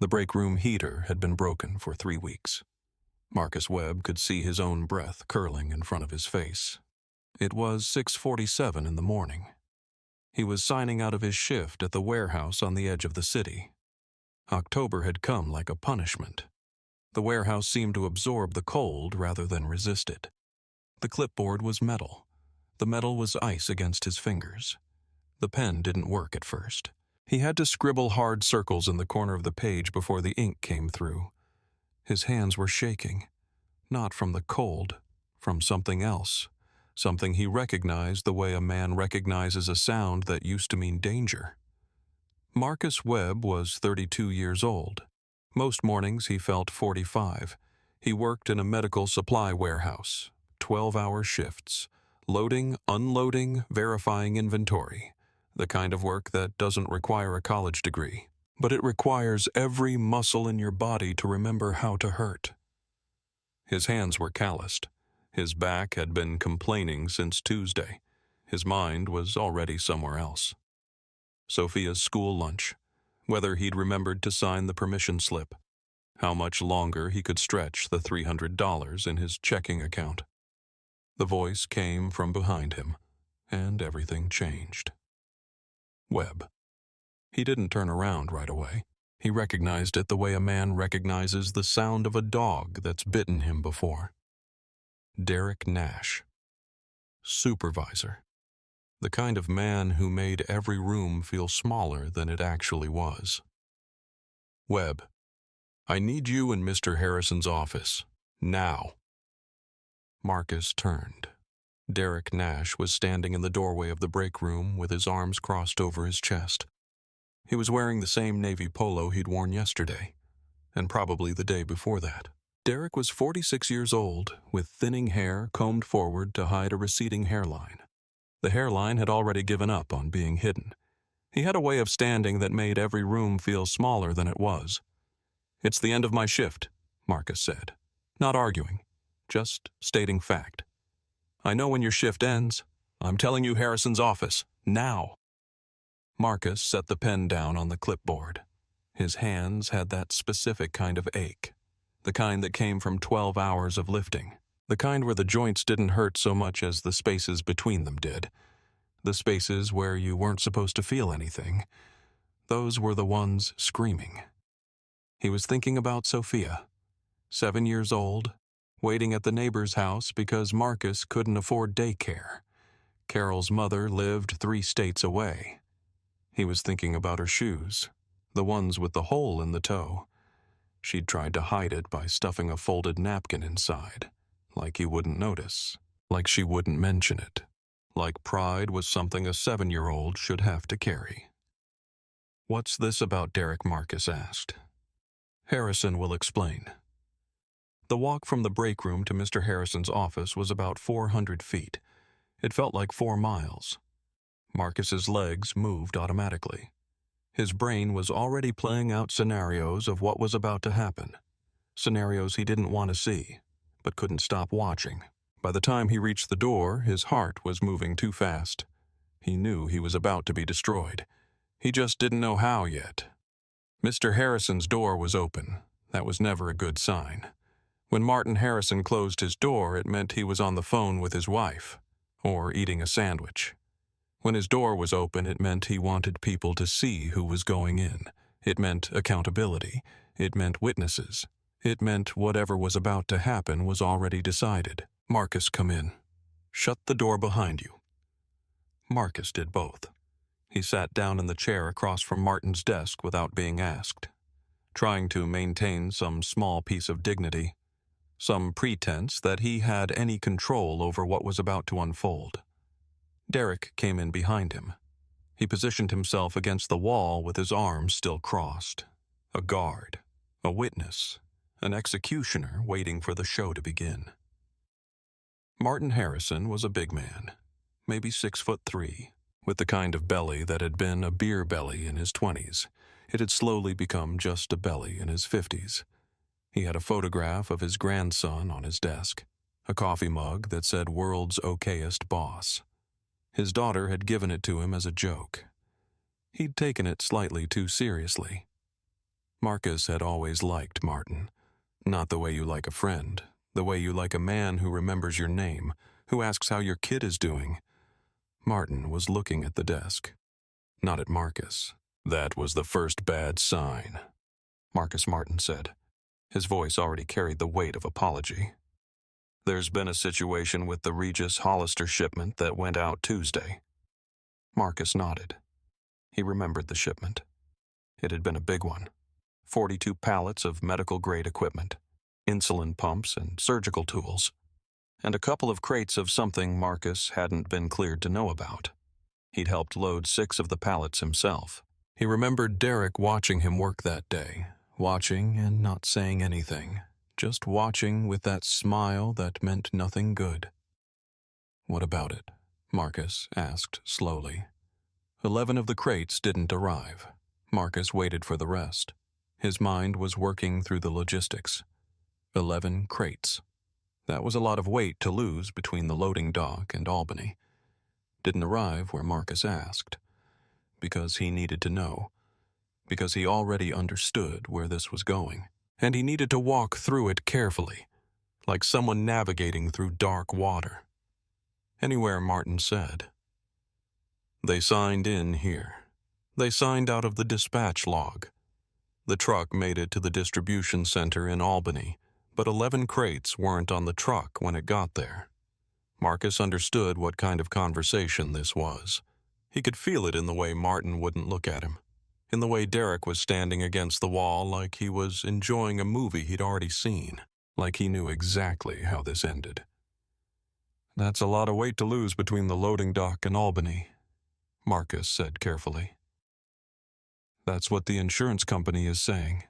The break room heater had been broken for 3 weeks. Marcus Webb could see his own breath curling in front of his face. It was 6:47 in the morning. He was signing out of his shift at the warehouse on the edge of the city. October had come like a punishment. The warehouse seemed to absorb the cold rather than resist it. The clipboard was metal. The metal was ice against his fingers. The pen didn't work at first. He had to scribble hard circles in the corner of the page before the ink came through. His hands were shaking, not from the cold, from something else, something he recognized the way a man recognizes a sound that used to mean danger. Marcus Webb was 32 years old. Most mornings he felt 45. He worked in a medical supply warehouse, 12-hour shifts, loading, unloading, verifying inventory, the kind of work that doesn't require a college degree, but it requires every muscle in your body to remember how to hurt. His hands were calloused. His back had been complaining since Tuesday. His mind was already somewhere else. Sophia's school lunch, whether he'd remembered to sign the permission slip, how much longer he could stretch the $300 in his checking account. The voice came from behind him, and everything changed. Webb. He didn't turn around right away. He recognized it the way a man recognizes the sound of a dog that's bitten him before. Derek Nash. Supervisor. The kind of man who made every room feel smaller than it actually was. Webb. I need you in Mr. Harrison's office. Now. Marcus turned. Derek Nash was standing in the doorway of the break room with his arms crossed over his chest. He was wearing the same navy polo he'd worn yesterday, and probably the day before that. Derek was 46 years old, with thinning hair combed forward to hide a receding hairline. The hairline had already given up on being hidden. He had a way of standing that made every room feel smaller than it was. It's the end of my shift, Marcus said, not arguing, just stating fact. I know when your shift ends. I'm telling you Harrison's office, now. Marcus set the pen down on the clipboard. His hands had that specific kind of ache, the kind that came from 12 hours of lifting, the kind where the joints didn't hurt so much as the spaces between them did, the spaces where you weren't supposed to feel anything. Those were the ones screaming. He was thinking about Sophia, 7 years old, waiting at the neighbor's house because Marcus couldn't afford daycare. Carol's mother lived 3 states away. He was thinking about her shoes, the ones with the hole in the toe. She'd tried to hide it by stuffing a folded napkin inside, like he wouldn't notice, like she wouldn't mention it, like pride was something a 7-year-old should have to carry. What's this about Derek? Marcus asked. Harrison will explain. The walk from the break room to Mr. Harrison's office was about 400 feet. It felt like 4 miles. Marcus's legs moved automatically. His brain was already playing out scenarios of what was about to happen. Scenarios he didn't want to see, but couldn't stop watching. By the time he reached the door, his heart was moving too fast. He knew he was about to be destroyed. He just didn't know how yet. Mr. Harrison's door was open. That was never a good sign. When Martin Harrison closed his door, it meant he was on the phone with his wife, or eating a sandwich. When his door was open, it meant he wanted people to see who was going in. It meant accountability. It meant witnesses. It meant whatever was about to happen was already decided. Marcus, come in. Shut the door behind you. Marcus did both. He sat down in the chair across from Martin's desk without being asked, trying to maintain some small piece of dignity, some pretense that he had any control over what was about to unfold. Derek came in behind him. He positioned himself against the wall with his arms still crossed. A guard, a witness, an executioner waiting for the show to begin. Martin Harrison was a big man, maybe 6'3", with the kind of belly that had been a beer belly in his 20s. It had slowly become just a belly in his 50s. He had a photograph of his grandson on his desk, a coffee mug that said "World's Okayest Boss." His daughter had given it to him as a joke. He'd taken it slightly too seriously. Marcus had always liked Martin. Not the way you like a friend, the way you like a man who remembers your name, who asks how your kid is doing. Martin was looking at the desk, not at Marcus. "That was the first bad sign," Marcus Martin said. His voice already carried the weight of apology. "There's been a situation with the Regis Hollister shipment that went out Tuesday." Marcus nodded. He remembered the shipment. It had been a big one. 42 pallets of medical-grade equipment, insulin pumps and surgical tools, and a couple of crates of something Marcus hadn't been cleared to know about. He'd helped load 6 of the pallets himself. He remembered Derek watching him work that day, watching and not saying anything, just watching with that smile that meant nothing good. "What about it?" Marcus asked slowly. 11 of the crates didn't arrive. Marcus waited for the rest. His mind was working through the logistics. 11 crates. That was a lot of weight to lose between the loading dock and Albany. Didn't arrive where Marcus asked. Because he needed to know. Because he already understood where this was going. And he needed to walk through it carefully, like someone navigating through dark water. Anywhere Martin said. They signed in here. They signed out of the dispatch log. The truck made it to the distribution center in Albany, but 11 crates weren't on the truck when it got there. Marcus understood what kind of conversation this was. He could feel it in the way Martin wouldn't look at him, in the way Derek was standing against the wall like he was enjoying a movie he'd already seen, like he knew exactly how this ended. "That's a lot of weight to lose between the loading dock and Albany," Marcus said carefully. "That's what the insurance company is saying."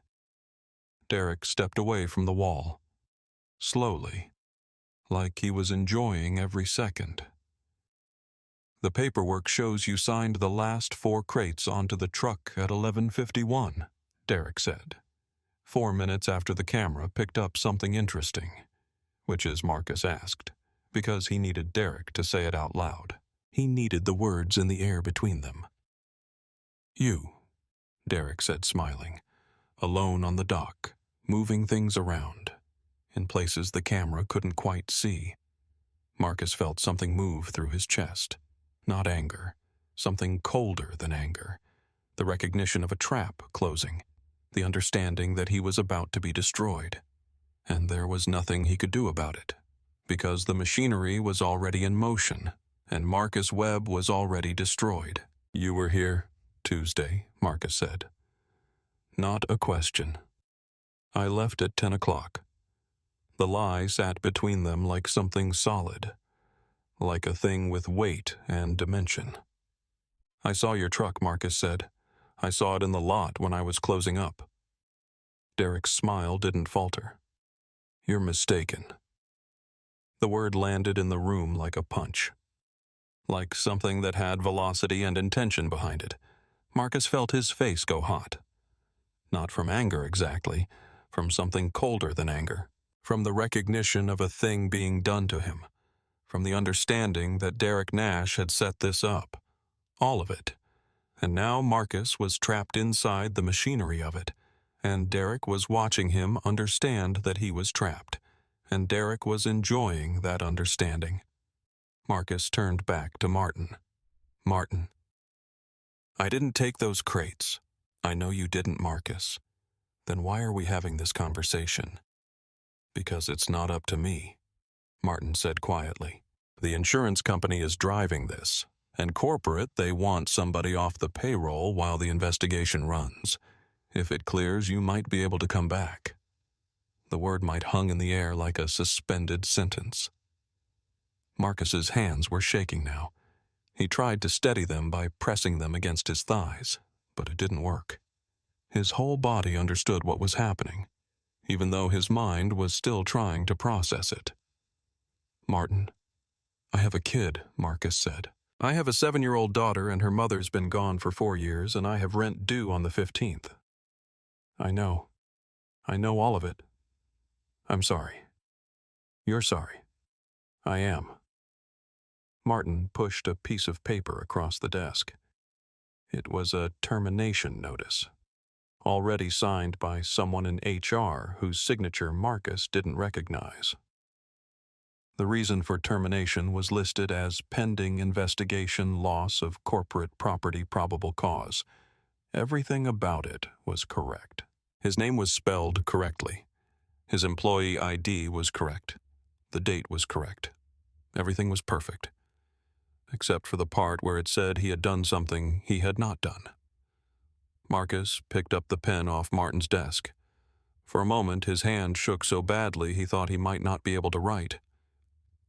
Derek stepped away from the wall, slowly, like he was enjoying every second. "The paperwork shows you signed the last 4 crates onto the truck at 11:51, Derek said, 4 minutes after the camera picked up something interesting, which is Marcus asked, because he needed Derek to say it out loud. He needed the words in the air between them. "You," Derek said, smiling, "alone on the dock, moving things around, in places the camera couldn't quite see." Marcus felt something move through his chest. Not anger, something colder than anger. The recognition of a trap closing, the understanding that he was about to be destroyed. And there was nothing he could do about it, because the machinery was already in motion, and Marcus Webb was already destroyed. "You were here Tuesday," Marcus said. "Not a question. I left at 10 o'clock. The lie sat between them like something solid, like a thing with weight and dimension. I saw your truck," Marcus said. "I saw it in the lot when I was closing up." Derek's smile didn't falter. "You're mistaken." The word landed in the room like a punch, like something that had velocity and intention behind it. Marcus felt his face go hot. Not from anger exactly, from something colder than anger, from the recognition of a thing being done to him, from the understanding that Derek Nash had set this up. All of it. And now Marcus was trapped inside the machinery of it, and Derek was watching him understand that he was trapped, and Derek was enjoying that understanding. Marcus turned back to Martin. "Martin, I didn't take those crates. I know you didn't, Marcus. Then why are we having this conversation?" "Because it's not up to me," Martin said quietly. "The insurance company is driving this, and corporate, they want somebody off the payroll while the investigation runs. If it clears, you might be able to come back." The word might hung in the air like a suspended sentence. Marcus's hands were shaking now. He tried to steady them by pressing them against his thighs, but it didn't work. His whole body understood what was happening, even though his mind was still trying to process it. "Martin, I have a kid," Marcus said. "I have a 7-year-old daughter, and her mother's been gone for 4 years, and I have rent due on the 15th. I know. I know all of it. I'm sorry. You're sorry. I am." Martin pushed a piece of paper across the desk. It was a termination notice. already signed by someone in HR whose signature Marcus didn't recognize. The reason for termination was listed as pending investigation, loss of corporate property, probable cause. Everything about it was correct. His name was spelled correctly. His employee ID was correct. The date was correct. Everything was perfect, except for the part where it said he had done something he had not done. Marcus picked up the pen off Martin's desk. For a moment, his hand shook so badly he thought he might not be able to write.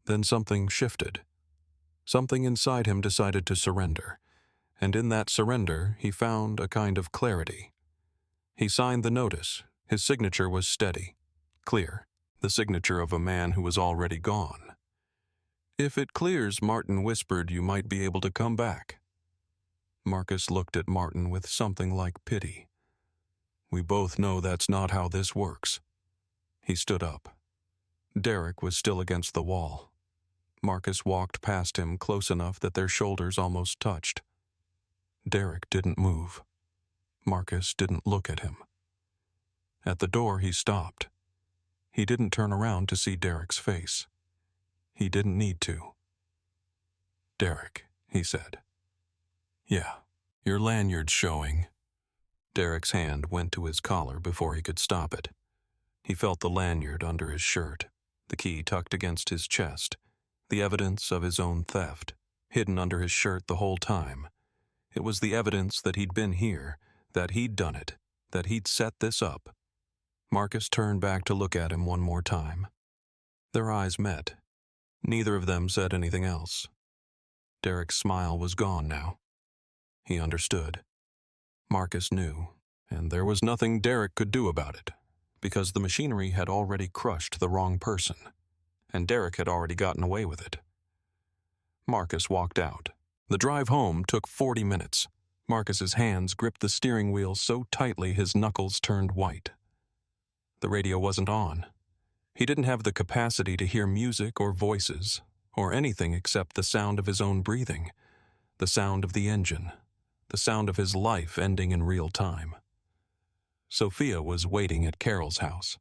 Then something shifted. Something inside him decided to surrender, and in that surrender he found a kind of clarity. He signed the notice. His signature was steady, clear, the signature of a man who was already gone. "If it clears," Martin whispered, "you might be able to come back." Marcus looked at Martin with something like pity. "We both know that's not how this works." He stood up. Derek was still against the wall. Marcus walked past him close enough that their shoulders almost touched. Derek didn't move. Marcus didn't look at him. At the door, he stopped. He didn't turn around to see Derek's face. He didn't need to. "Derek," he said. "Yeah, your lanyard's showing." Derek's hand went to his collar before he could stop it. He felt the lanyard under his shirt, the key tucked against his chest, the evidence of his own theft, hidden under his shirt the whole time. It was the evidence that he'd been here, that he'd done it, that he'd set this up. Marcus turned back to look at him one more time. Their eyes met. Neither of them said anything else. Derek's smile was gone now. He understood. Marcus knew, and there was nothing Derek could do about it, because the machinery had already crushed the wrong person, and Derek had already gotten away with it. Marcus walked out. The drive home took 40 minutes. Marcus's hands gripped the steering wheel so tightly his knuckles turned white. The radio wasn't on. He didn't have the capacity to hear music or voices, or anything except the sound of his own breathing, the sound of the engine, the sound of his life ending in real time. Sophia was waiting at Carol's house.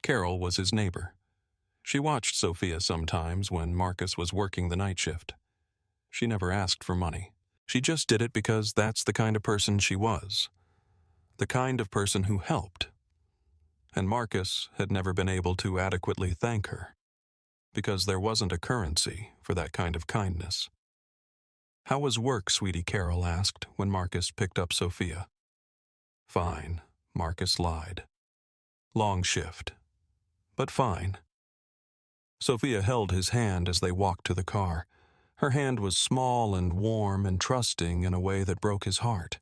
Carol was his neighbor. She watched Sophia sometimes when Marcus was working the night shift. She never asked for money. She just did it because that's the kind of person she was. The kind of person who helped. And Marcus had never been able to adequately thank her, because there wasn't a currency for that kind of kindness. "How was work, sweetie?" Carol asked when Marcus picked up Sophia. "Fine," Marcus lied. "Long shift, but fine." Sophia held his hand as they walked to the car. Her hand was small and warm and trusting in a way that broke his heart,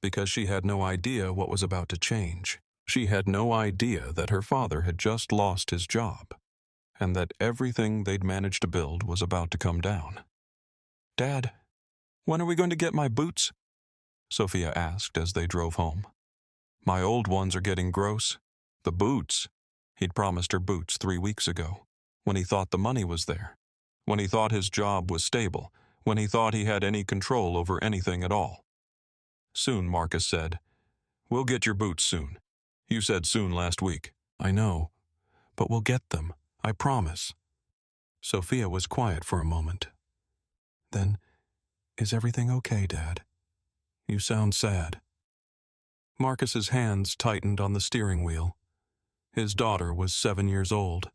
because she had no idea what was about to change. She had no idea that her father had just lost his job, and that everything they'd managed to build was about to come down. "Dad, when are we going to get my boots?" Sophia asked as they drove home. "My old ones are getting gross." The boots. He'd promised her boots 3 weeks ago, when he thought the money was there, when he thought his job was stable, when he thought he had any control over anything at all. "Soon," Marcus said. "We'll get your boots soon. You said soon last week." "I know, but we'll get them, I promise." Sophia was quiet for a moment. "Then, is everything okay, Dad? You sound sad." Marcus's hands tightened on the steering wheel. His daughter was 7 years old,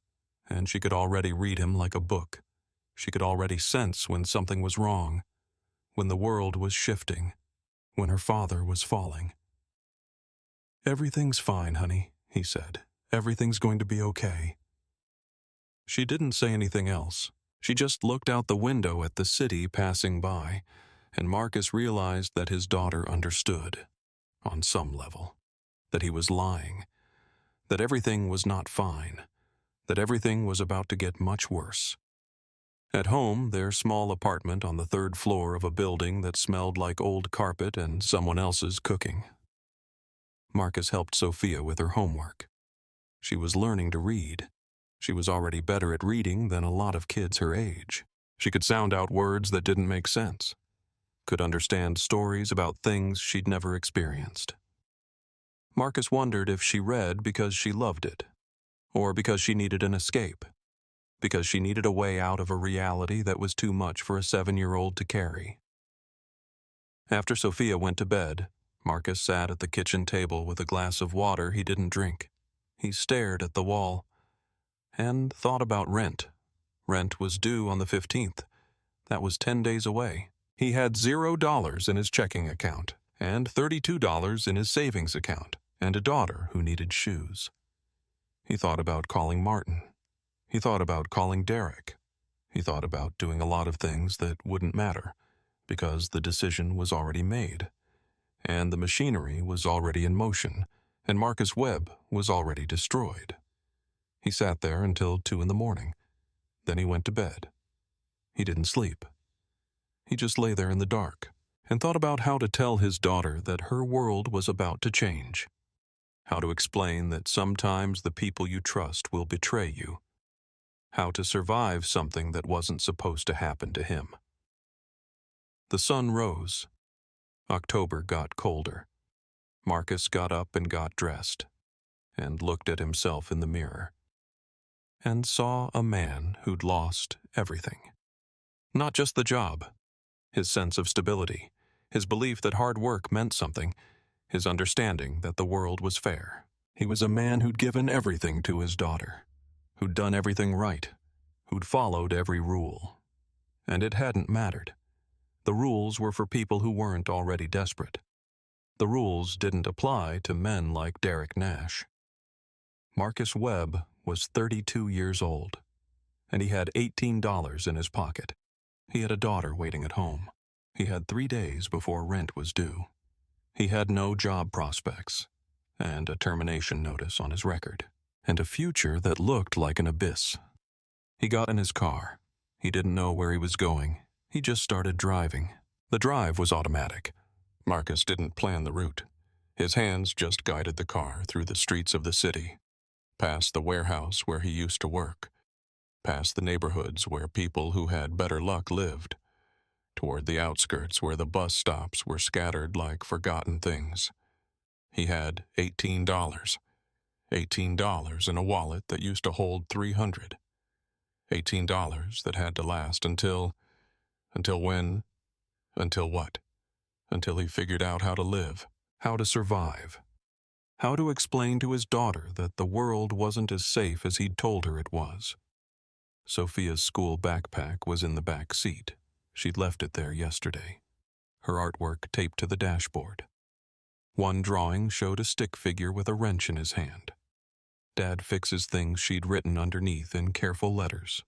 and she could already read him like a book. She could already sense when something was wrong, when the world was shifting, when her father was falling. "Everything's fine, honey," he said. "Everything's going to be okay." She didn't say anything else. She just looked out the window at the city passing by, and Marcus realized that his daughter understood, on some level, that he was lying, that everything was not fine, that everything was about to get much worse. At home, their small apartment on the 3rd floor of a building that smelled like old carpet and someone else's cooking. Marcus helped Sophia with her homework. She was learning to read. She was already better at reading than a lot of kids her age. She could sound out words that didn't make sense, could understand stories about things she'd never experienced. Marcus wondered if she read because she loved it, or because she needed an escape, because she needed a way out of a reality that was too much for a 7-year-old to carry. After Sophia went to bed, Marcus sat at the kitchen table with a glass of water he didn't drink. He stared at the wall and thought about rent. Rent was due on the 15th. That was 10 days away. He had $0 in his checking account and $32 in his savings account and a daughter who needed shoes. He thought about calling Martin. He thought about calling Derek. He thought about doing a lot of things that wouldn't matter because the decision was already made, and the machinery was already in motion, and Marcus Webb was already destroyed. He sat there until 2 in the morning. Then he went to bed. He didn't sleep. He just lay there in the dark and thought about how to tell his daughter that her world was about to change. How to explain that sometimes the people you trust will betray you. How to survive something that wasn't supposed to happen to him. The sun rose. October got colder. Marcus got up and got dressed, and looked at himself in the mirror, and saw a man who'd lost everything. Not just the job, his sense of stability, his belief that hard work meant something, his understanding that the world was fair. He was a man who'd given everything to his daughter, who'd done everything right, who'd followed every rule. And it hadn't mattered. The rules were for people who weren't already desperate. The rules didn't apply to men like Derek Nash. Marcus Webb was 32 years old, and he had $18 in his pocket. He had a daughter waiting at home. He had 3 days before rent was due. He had no job prospects, and a termination notice on his record, and a future that looked like an abyss. He got in his car. He didn't know where he was going. He just started driving. The drive was automatic. Marcus didn't plan the route. His hands just guided the car through the streets of the city, past the warehouse where he used to work, past the neighborhoods where people who had better luck lived, toward the outskirts where the bus stops were scattered like forgotten things. He had $18. $18 in a wallet that used to hold $300. $18 that had to last until when? Until what? Until he figured out how to live, how to survive, how to explain to his daughter that the world wasn't as safe as he'd told her it was. Sophia's school backpack was in the back seat. She'd left it there yesterday, her artwork taped to the dashboard. One drawing showed a stick figure with a wrench in his hand. Dad fixes things she'd written underneath in careful letters.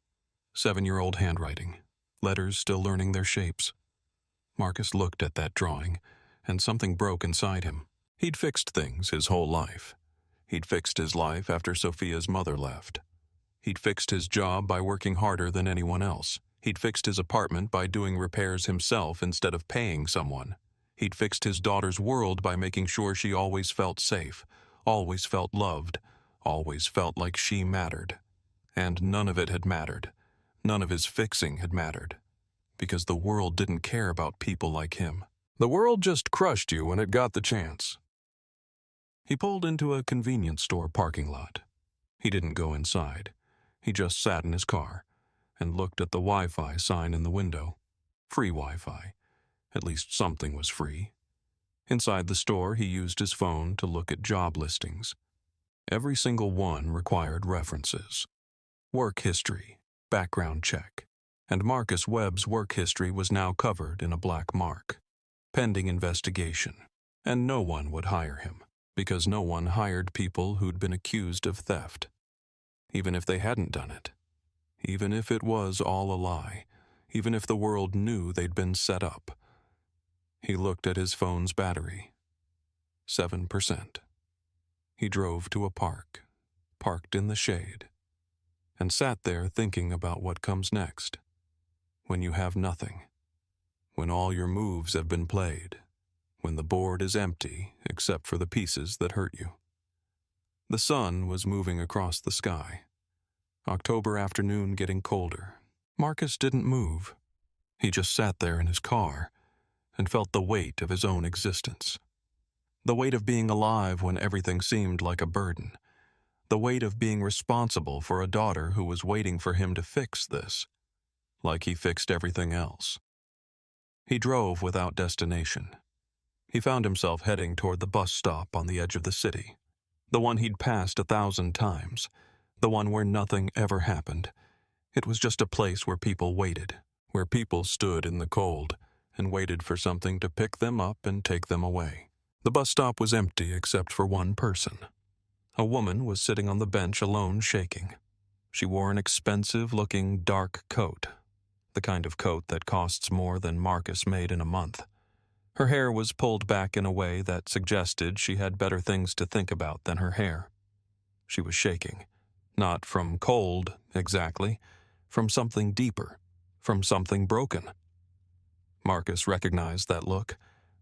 7-year-old handwriting, letters still learning their shapes. Marcus looked at that drawing, and something broke inside him. He'd fixed things his whole life. He'd fixed his life after Sophia's mother left. He'd fixed his job by working harder than anyone else. He'd fixed his apartment by doing repairs himself instead of paying someone. He'd fixed his daughter's world by making sure she always felt safe, always felt loved, always felt like she mattered. And none of it had mattered. None of his fixing had mattered, because the world didn't care about people like him. The world just crushed you when it got the chance. He pulled into a convenience store parking lot. He didn't go inside. He just sat in his car and looked at the Wi-Fi sign in the window. Free Wi-Fi. At least something was free. Inside the store, he used his phone to look at job listings. Every single one required references. Work history, background check, and Marcus Webb's work history was now covered in a black mark. Pending investigation, and no one would hire him, because no one hired people who'd been accused of theft. Even if they hadn't done it. Even if it was all a lie. Even if the world knew they'd been set up. He looked at his phone's battery. 7%. He drove to a park, parked in the shade, and sat there thinking about what comes next. When you have nothing. When all your moves have been played. When the board is empty except for the pieces that hurt you. The sun was moving across the sky. October afternoon getting colder. Marcus didn't move. He just sat there in his car and felt the weight of his own existence. The weight of being alive when everything seemed like a burden. The weight of being responsible for a daughter who was waiting for him to fix this, like he fixed everything else. He drove without destination. He found himself heading toward the bus stop on the edge of the city, the one he'd passed 1,000 times, the one where nothing ever happened. It was just a place where people waited, where people stood in the cold and waited for something to pick them up and take them away. The bus stop was empty except for one person. A woman was sitting on the bench alone, shaking. She wore an expensive-looking dark coat, the kind of coat that costs more than Marcus made in a month. Her hair was pulled back in a way that suggested she had better things to think about than her hair. She was shaking, not from cold, exactly, from something deeper, from something broken. Marcus recognized that look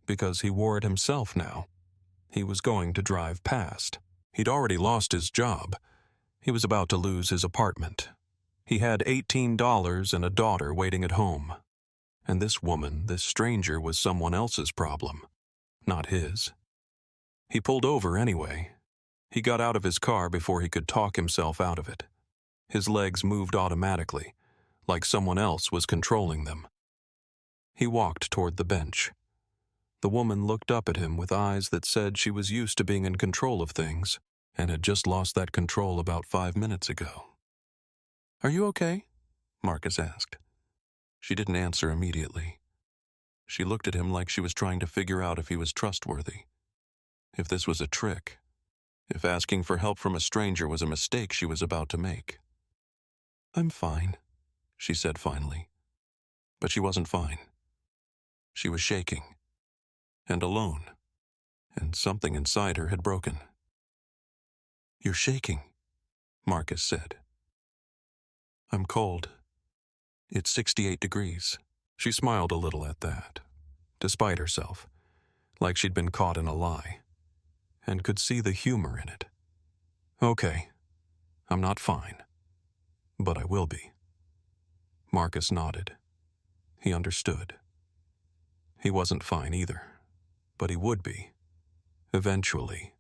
because he wore it himself now. He was going to drive past. He'd already lost his job. He was about to lose his apartment. He had $18 and a daughter waiting at home. And this woman, this stranger, was someone else's problem, not his. He pulled over anyway. He got out of his car before he could talk himself out of it. His legs moved automatically, like someone else was controlling them. He walked toward the bench. The woman looked up at him with eyes that said she was used to being in control of things and had just lost that control about 5 minutes ago. "Are you okay?" Marcus asked. She didn't answer immediately. She looked at him like she was trying to figure out if he was trustworthy, if this was a trick, if asking for help from a stranger was a mistake she was about to make. "I'm fine," she said finally. But she wasn't fine. She was shaking, and alone, and something inside her had broken. "You're shaking," Marcus said. "I'm cold. It's 68 degrees. She smiled a little at that, despite herself, like she'd been caught in a lie, and could see the humor in it. "Okay, I'm not fine, but I will be." Marcus nodded. He understood. He wasn't fine either, but he would be. Eventually.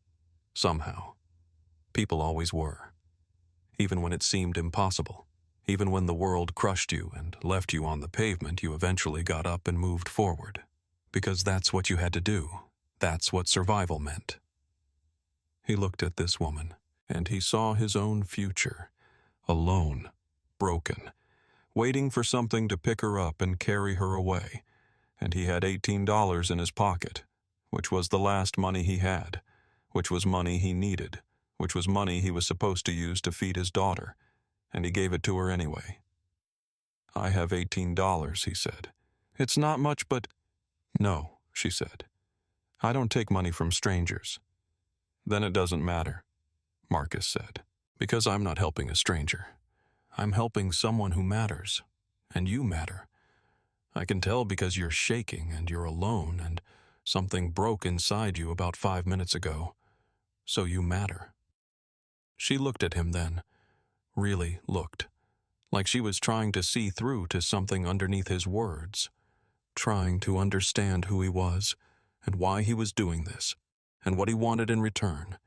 Somehow. People always were. Even when it seemed impossible. Even when the world crushed you and left you on the pavement, you eventually got up and moved forward. Because that's what you had to do. That's what survival meant. He looked at this woman, and he saw his own future. Alone. Broken. Waiting for something to pick her up and carry her away. And he had $18 in his pocket, which was the last money he had, which was money he needed, which was money he was supposed to use to feed his daughter. And he gave it to her anyway. "I have $18, he said. "It's not much, but—" "No," she said. "I don't take money from strangers." "Then it doesn't matter," Marcus said, "because I'm not helping a stranger. I'm helping someone who matters, and you matter. I can tell because you're shaking and you're alone and something broke inside you about 5 minutes ago. So you matter." She looked at him then. Really looked, like she was trying to see through to something underneath his words, trying to understand who he was and why he was doing this, and what he wanted in return,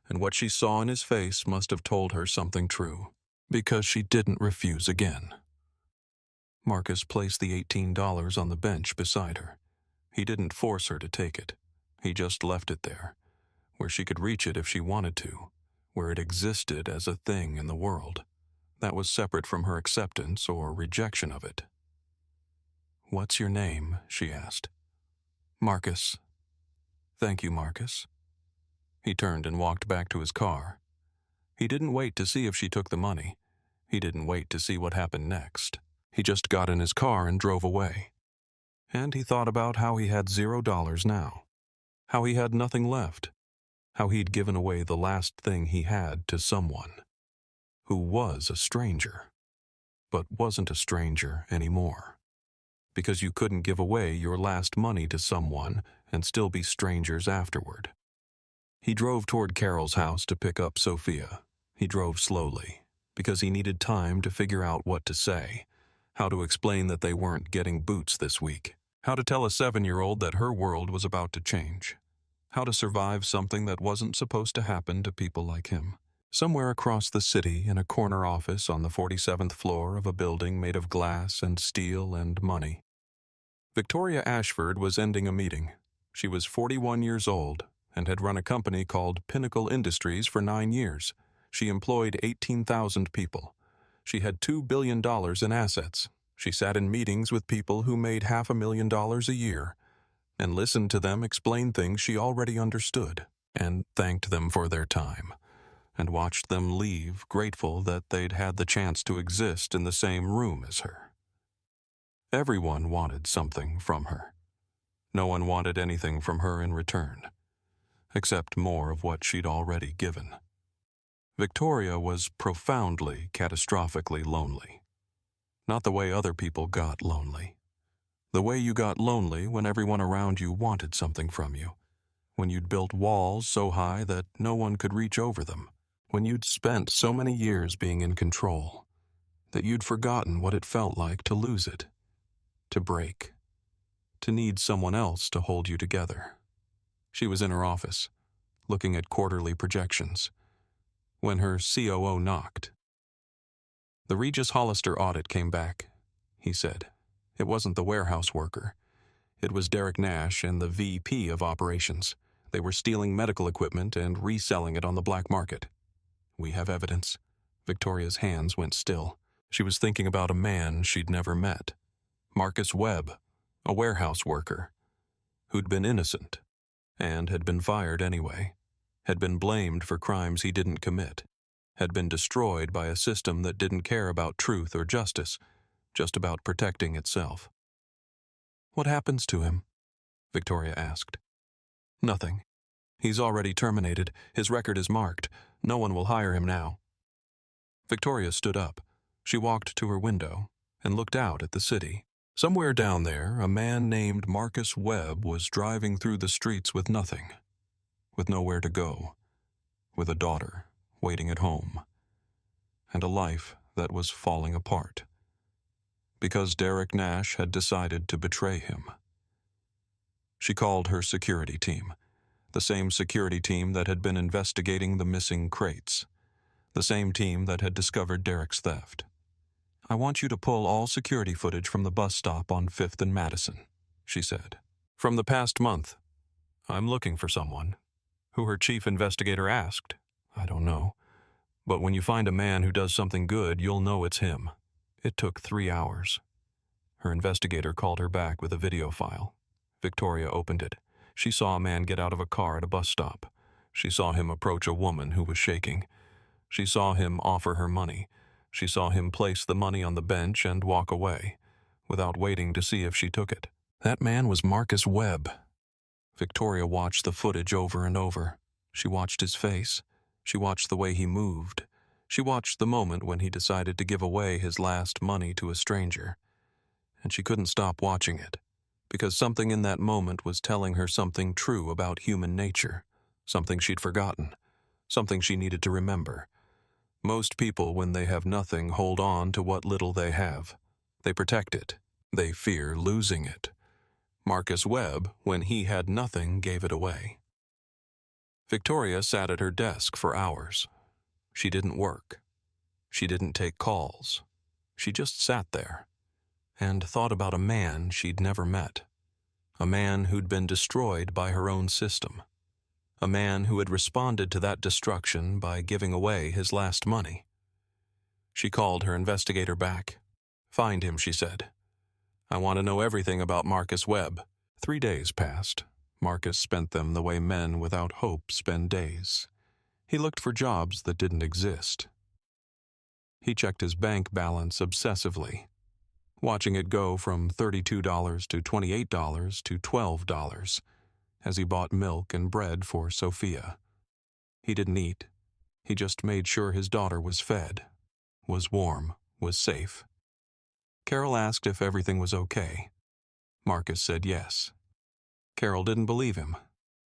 and what she saw in his face must have told her something true, because she didn't refuse again. Marcus placed the $18 on the bench beside her. He didn't force her to take it. He just left it there, where she could reach it if she wanted to, where it existed as a thing in the world that was separate from her acceptance or rejection of it. "What's your name?" she asked. "Marcus." "Thank you, Marcus." He turned and walked back to his car. He didn't wait to see if she took the money. He didn't wait to see what happened next. He just got in his car and drove away. And he thought about how he had $0 now, how he had nothing left, how he'd given away the last thing he had to someone who was a stranger, but wasn't a stranger anymore. Because you couldn't give away your last money to someone and still be strangers afterward. He drove toward Carol's house to pick up Sophia. He drove slowly, because he needed time to figure out what to say, how to explain that they weren't getting boots this week, how to tell a 7-year-old that her world was about to change. how to survive something that wasn't supposed to happen to people like him. Somewhere across the city, in a corner office on the 47th floor of a building made of glass and steel and money, Victoria Ashford was ending a meeting. She was 41 years old and had run a company called Pinnacle Industries for 9 years. She employed 18,000 people. She had $2 billion in assets. She sat in meetings with people who made $500,000 a year and listened to them explain things she already understood, and thanked them for their time, and watched them leave, grateful that they'd had the chance to exist in the same room as her. Everyone wanted something from her. No one wanted anything from her in return, except more of what she'd already given. Victoria was profoundly, catastrophically lonely. Not the way other people got lonely. The way you got lonely when everyone around you wanted something from you. When you'd built walls so high that no one could reach over them. When you'd spent so many years being in control that you'd forgotten what it felt like to lose it, to break, to need someone else to hold you together. She was in her office, looking at quarterly projections, when her COO knocked. The Regis Hollister audit came back, he said. It wasn't the warehouse worker. It was Derek Nash and the VP of operations. They were stealing medical equipment and reselling it on the black market. We have evidence. Victoria's hands went still. She was thinking about a man she'd never met. Marcus Webb, a warehouse worker, who'd been innocent and had been fired anyway, had been blamed for crimes he didn't commit, had been destroyed by a system that didn't care about truth or justice, just about protecting itself. What happens to him? Victoria asked. Nothing. He's already terminated. His record is marked. No one will hire him now. Victoria stood up. She walked to her window and looked out at the city. Somewhere down there, a man named Marcus Webb was driving through the streets with nothing, with nowhere to go, with a daughter waiting at home, and a life that was falling apart, because Derek Nash had decided to betray him. She called her security team, the same security team that had been investigating the missing crates, the same team that had discovered Derek's theft. I want you to pull all security footage from the bus stop on 5th and Madison, she said. From the past month. I'm looking for someone. Who her chief investigator asked, I don't know. But when you find a man who does something good, you'll know it's him. It took 3 hours. Her investigator called her back with a video file. Victoria opened it. She saw a man get out of a car at a bus stop. She saw him approach a woman who was shaking. She saw him offer her money. She saw him place the money on the bench and walk away, without waiting to see if she took it. That man was Marcus Webb. Victoria watched the footage over and over. She watched his face. She watched the way he moved. She watched the moment when he decided to give away his last money to a stranger. And she couldn't stop watching it, because something in that moment was telling her something true about human nature, something she'd forgotten, something she needed to remember. Most people, when they have nothing, hold on to what little they have. They protect it. They fear losing it. Marcus Webb, when he had nothing, gave it away. Victoria sat at her desk for hours. She didn't work. She didn't take calls. She just sat there and thought about a man she'd never met. A man who'd been destroyed by her own system. A man who had responded to that destruction by giving away his last money. She called her investigator back. Find him, she said. I want to know everything about Marcus Webb. 3 days passed. Marcus spent them the way men without hope spend days. He looked for jobs that didn't exist. He checked his bank balance obsessively, watching it go from $32 to $28 to $12 as he bought milk and bread for Sophia. He didn't eat. He just made sure his daughter was fed, was warm, was safe. Carol asked if everything was okay. Marcus said yes. Carol didn't believe him,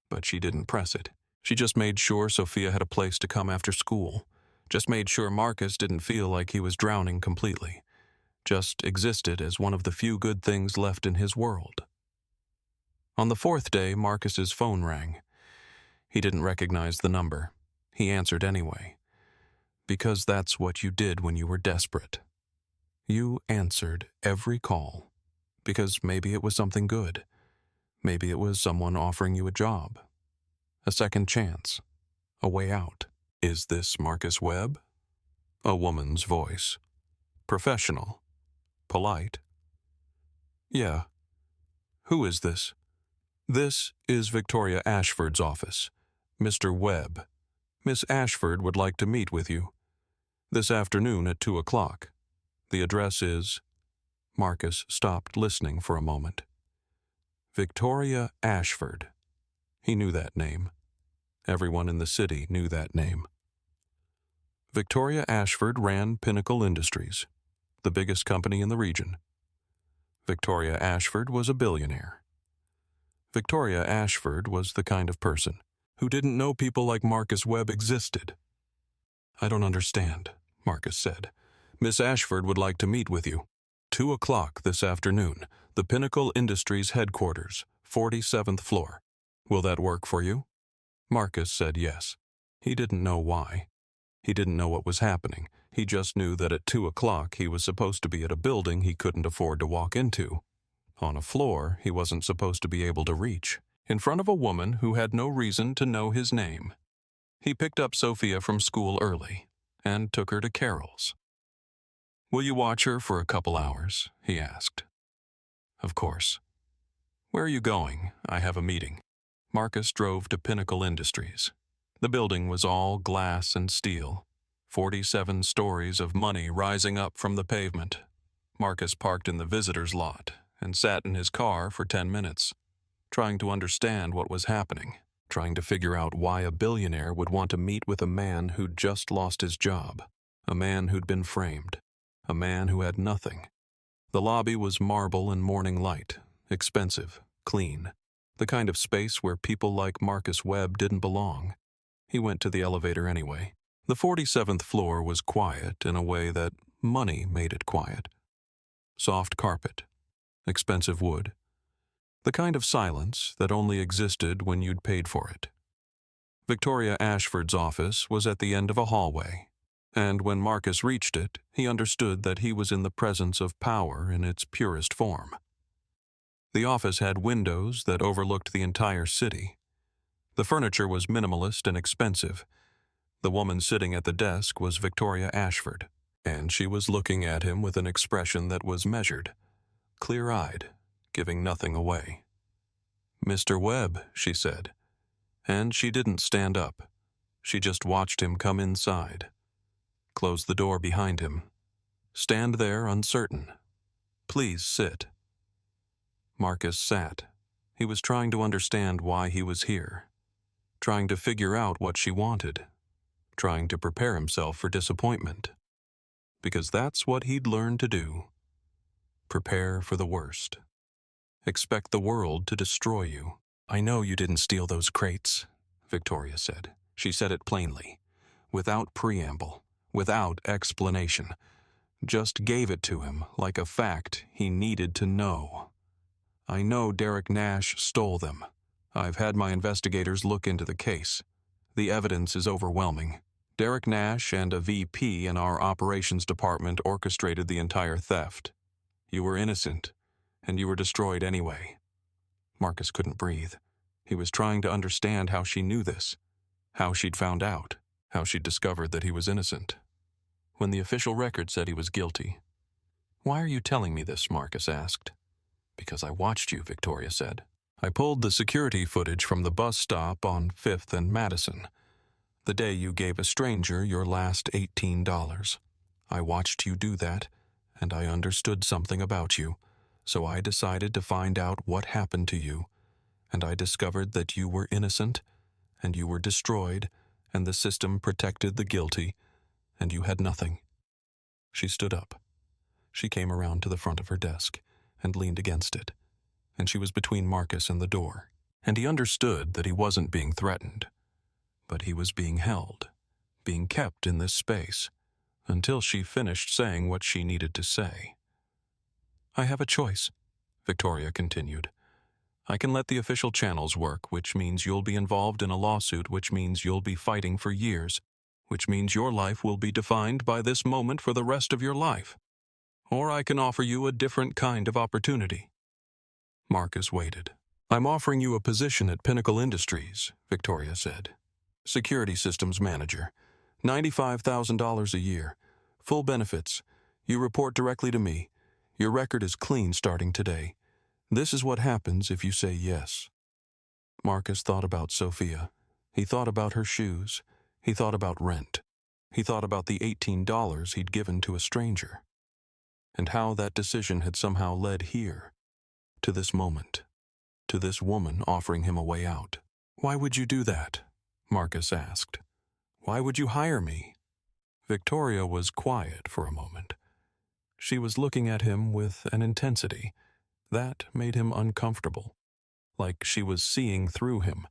but she didn't press it. She just made sure Sophia had a place to come after school, just made sure Marcus didn't feel like he was drowning completely, just existed as one of the few good things left in his world. On the 4th day, Marcus's phone rang. He didn't recognize the number. He answered anyway. Because that's what you did when you were desperate. You answered every call. Because maybe it was something good. Maybe it was someone offering you a job. A second chance. A way out. Is this Marcus Webb? A woman's voice. Professional. Polite. Yeah. Who is this? This is Victoria Ashford's office. Mr. Webb. Miss Ashford would like to meet with you. This afternoon at 2 o'clock. The address is... Marcus stopped listening for a moment. Victoria Ashford. He knew that name. Everyone in the city knew that name. Victoria Ashford ran Pinnacle Industries, the biggest company in the region. Victoria Ashford was a billionaire. Victoria Ashford was the kind of person who didn't know people like Marcus Webb existed. I don't understand, Marcus said. Miss Ashford would like to meet with you. 2 o'clock this afternoon, the Pinnacle Industries headquarters, 47th floor. Will that work for you? Marcus said yes. He didn't know why. He didn't know what was happening. He just knew that at 2 o'clock he was supposed to be at a building he couldn't afford to walk into. On a floor he wasn't supposed to be able to reach. In front of a woman who had no reason to know his name. He picked up Sophia from school early and took her to Carol's. Will you watch her for a couple hours? He asked. Of course. Where are you going? I have a meeting. Marcus drove to Pinnacle Industries. The building was all glass and steel, 47 stories of money rising up from the pavement. Marcus parked in the visitor's lot and sat in his car for 10 minutes, trying to understand what was happening, trying to figure out why a billionaire would want to meet with a man who'd just lost his job, a man who'd been framed, a man who had nothing. The lobby was marble and morning light, expensive, clean, the kind of space where people like Marcus Webb didn't belong. He went to the elevator anyway. The 47th floor was quiet in a way that money made it quiet. Soft carpet, expensive wood, the kind of silence that only existed when you'd paid for it. Victoria Ashford's office was at the end of a hallway, and when Marcus reached it, he understood that he was in the presence of power in its purest form. The office had windows that overlooked the entire city. The furniture was minimalist and expensive. The woman sitting at the desk was Victoria Ashford, and she was looking at him with an expression that was measured, clear-eyed, giving nothing away. Mr. Webb, she said, and she didn't stand up. She just watched him come inside. Close the door behind him. Stand there uncertain. Please sit. Marcus sat. He was trying to understand why he was here, trying to figure out what she wanted, trying to prepare himself for disappointment. Because that's what he'd learned to do. Prepare for the worst. Expect the world to destroy you. I know you didn't steal those crates, Victoria said. She said it plainly, without preamble, without explanation. Just gave it to him like a fact he needed to know. I know Derek Nash stole them. I've had my investigators look into the case. The evidence is overwhelming. Derek Nash and a VP in our operations department orchestrated the entire theft. You were innocent, and you were destroyed anyway. Marcus couldn't breathe. He was trying to understand how she knew this, how she'd found out, how she'd discovered that he was innocent, when the official record said he was guilty. Why are you telling me this? Marcus asked. Because I watched you, Victoria said. I pulled the security footage from the bus stop on 5th and Madison, the day you gave a stranger your last $18. I watched you do that, and I understood something about you, so I decided to find out what happened to you, and I discovered that you were innocent, and you were destroyed, and the system protected the guilty, and you had nothing. She stood up. She came around to the front of her desk and leaned against it, and she was between Marcus and the door, and he understood that he wasn't being threatened, but he was being held, being kept in this space, until she finished saying what she needed to say. I have a choice, Victoria continued. I can let the official channels work, which means you'll be involved in a lawsuit, which means you'll be fighting for years, which means your life will be defined by this moment for the rest of your life. Or I can offer you a different kind of opportunity." Marcus waited. "I'm offering you a position at Pinnacle Industries," Victoria said. "Security Systems Manager. $95,000 a year. Full benefits. You report directly to me. Your record is clean starting today. This is what happens if you say yes." Marcus thought about Sophia. He thought about her shoes. He thought about rent. He thought about the $18 he'd given to a stranger. And how that decision had somehow led here, to this moment, to this woman offering him a way out. "Why would you do that?" Marcus asked. "Why would you hire me?" Victoria was quiet for a moment. She was looking at him with an intensity that made him uncomfortable, like she was seeing through him,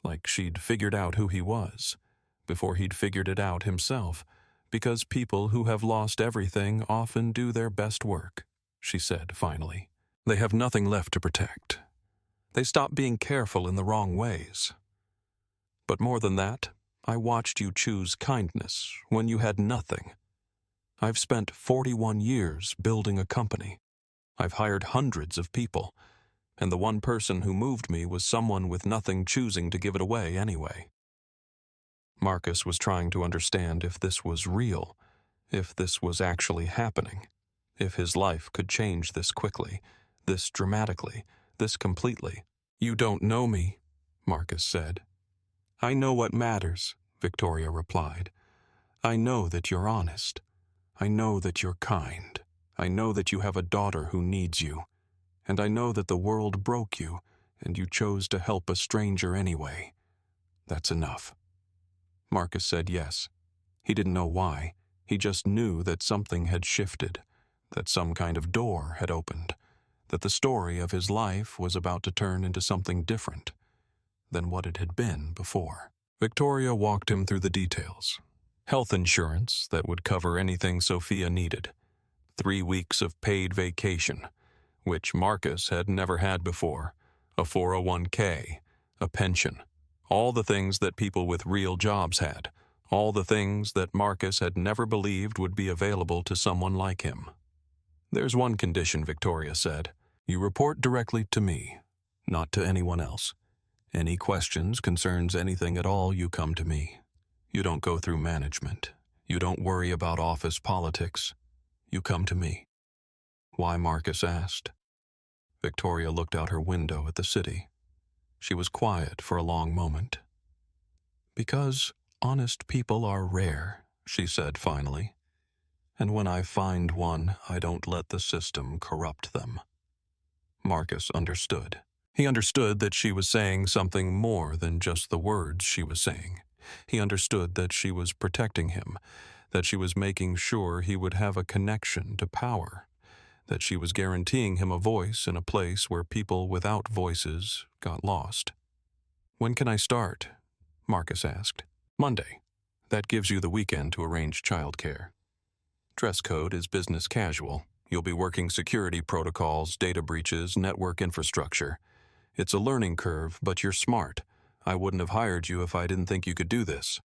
like she'd figured out who he was before he'd figured it out himself, because people who have lost everything often do their best work, she said finally. They have nothing left to protect. They stop being careful in the wrong ways. But more than that, I watched you choose kindness when you had nothing. I've spent 41 years building a company. I've hired hundreds of people, and the one person who moved me was someone with nothing choosing to give it away anyway. Marcus was trying to understand if this was real, if this was actually happening, if his life could change this quickly, this dramatically, this completely. "You don't know me," Marcus said. "I know what matters," Victoria replied. "I know that you're honest. I know that you're kind. I know that you have a daughter who needs you. And I know that the world broke you, and you chose to help a stranger anyway. That's enough." Marcus said yes. He didn't know why. He just knew that something had shifted, that some kind of door had opened, that the story of his life was about to turn into something different than what it had been before. Victoria walked him through the details. Health insurance that would cover anything Sophia needed. 3 weeks of paid vacation, which Marcus had never had before. A 401k, a pension. All the things that people with real jobs had. All the things that Marcus had never believed would be available to someone like him. "There's one condition," Victoria said. "You report directly to me, not to anyone else. Any questions, concerns, anything at all, you come to me. You don't go through management. You don't worry about office politics. You come to me." "Why?" Marcus asked. Victoria looked out her window at the city. She was quiet for a long moment. "Because honest people are rare," she said finally. "And when I find one, I don't let the system corrupt them." Marcus understood. He understood that she was saying something more than just the words she was saying. He understood that she was protecting him, that she was making sure he would have a connection to power, that she was guaranteeing him a voice in a place where people without voices got lost. "When can I start?" Marcus asked. "Monday. That gives you the weekend to arrange childcare. Dress code is business casual. You'll be working security protocols, data breaches, network infrastructure. It's a learning curve, but you're smart. I wouldn't have hired you if I didn't think you could do this."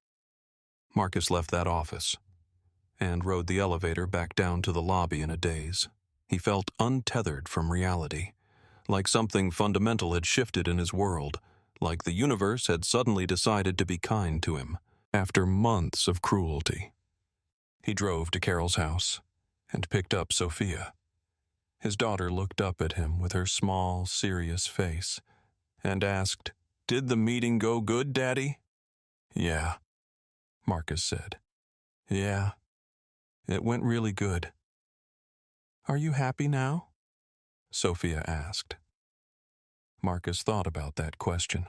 Marcus left that office and rode the elevator back down to the lobby in a daze. He felt untethered from reality, like something fundamental had shifted in his world, like the universe had suddenly decided to be kind to him after months of cruelty. He drove to Carol's house and picked up Sophia. His daughter looked up at him with her small, serious face and asked, "Did the meeting go good, Daddy?" "Yeah," Marcus said. "Yeah, it went really good." "Are you happy now?" Sophia asked. Marcus thought about that question.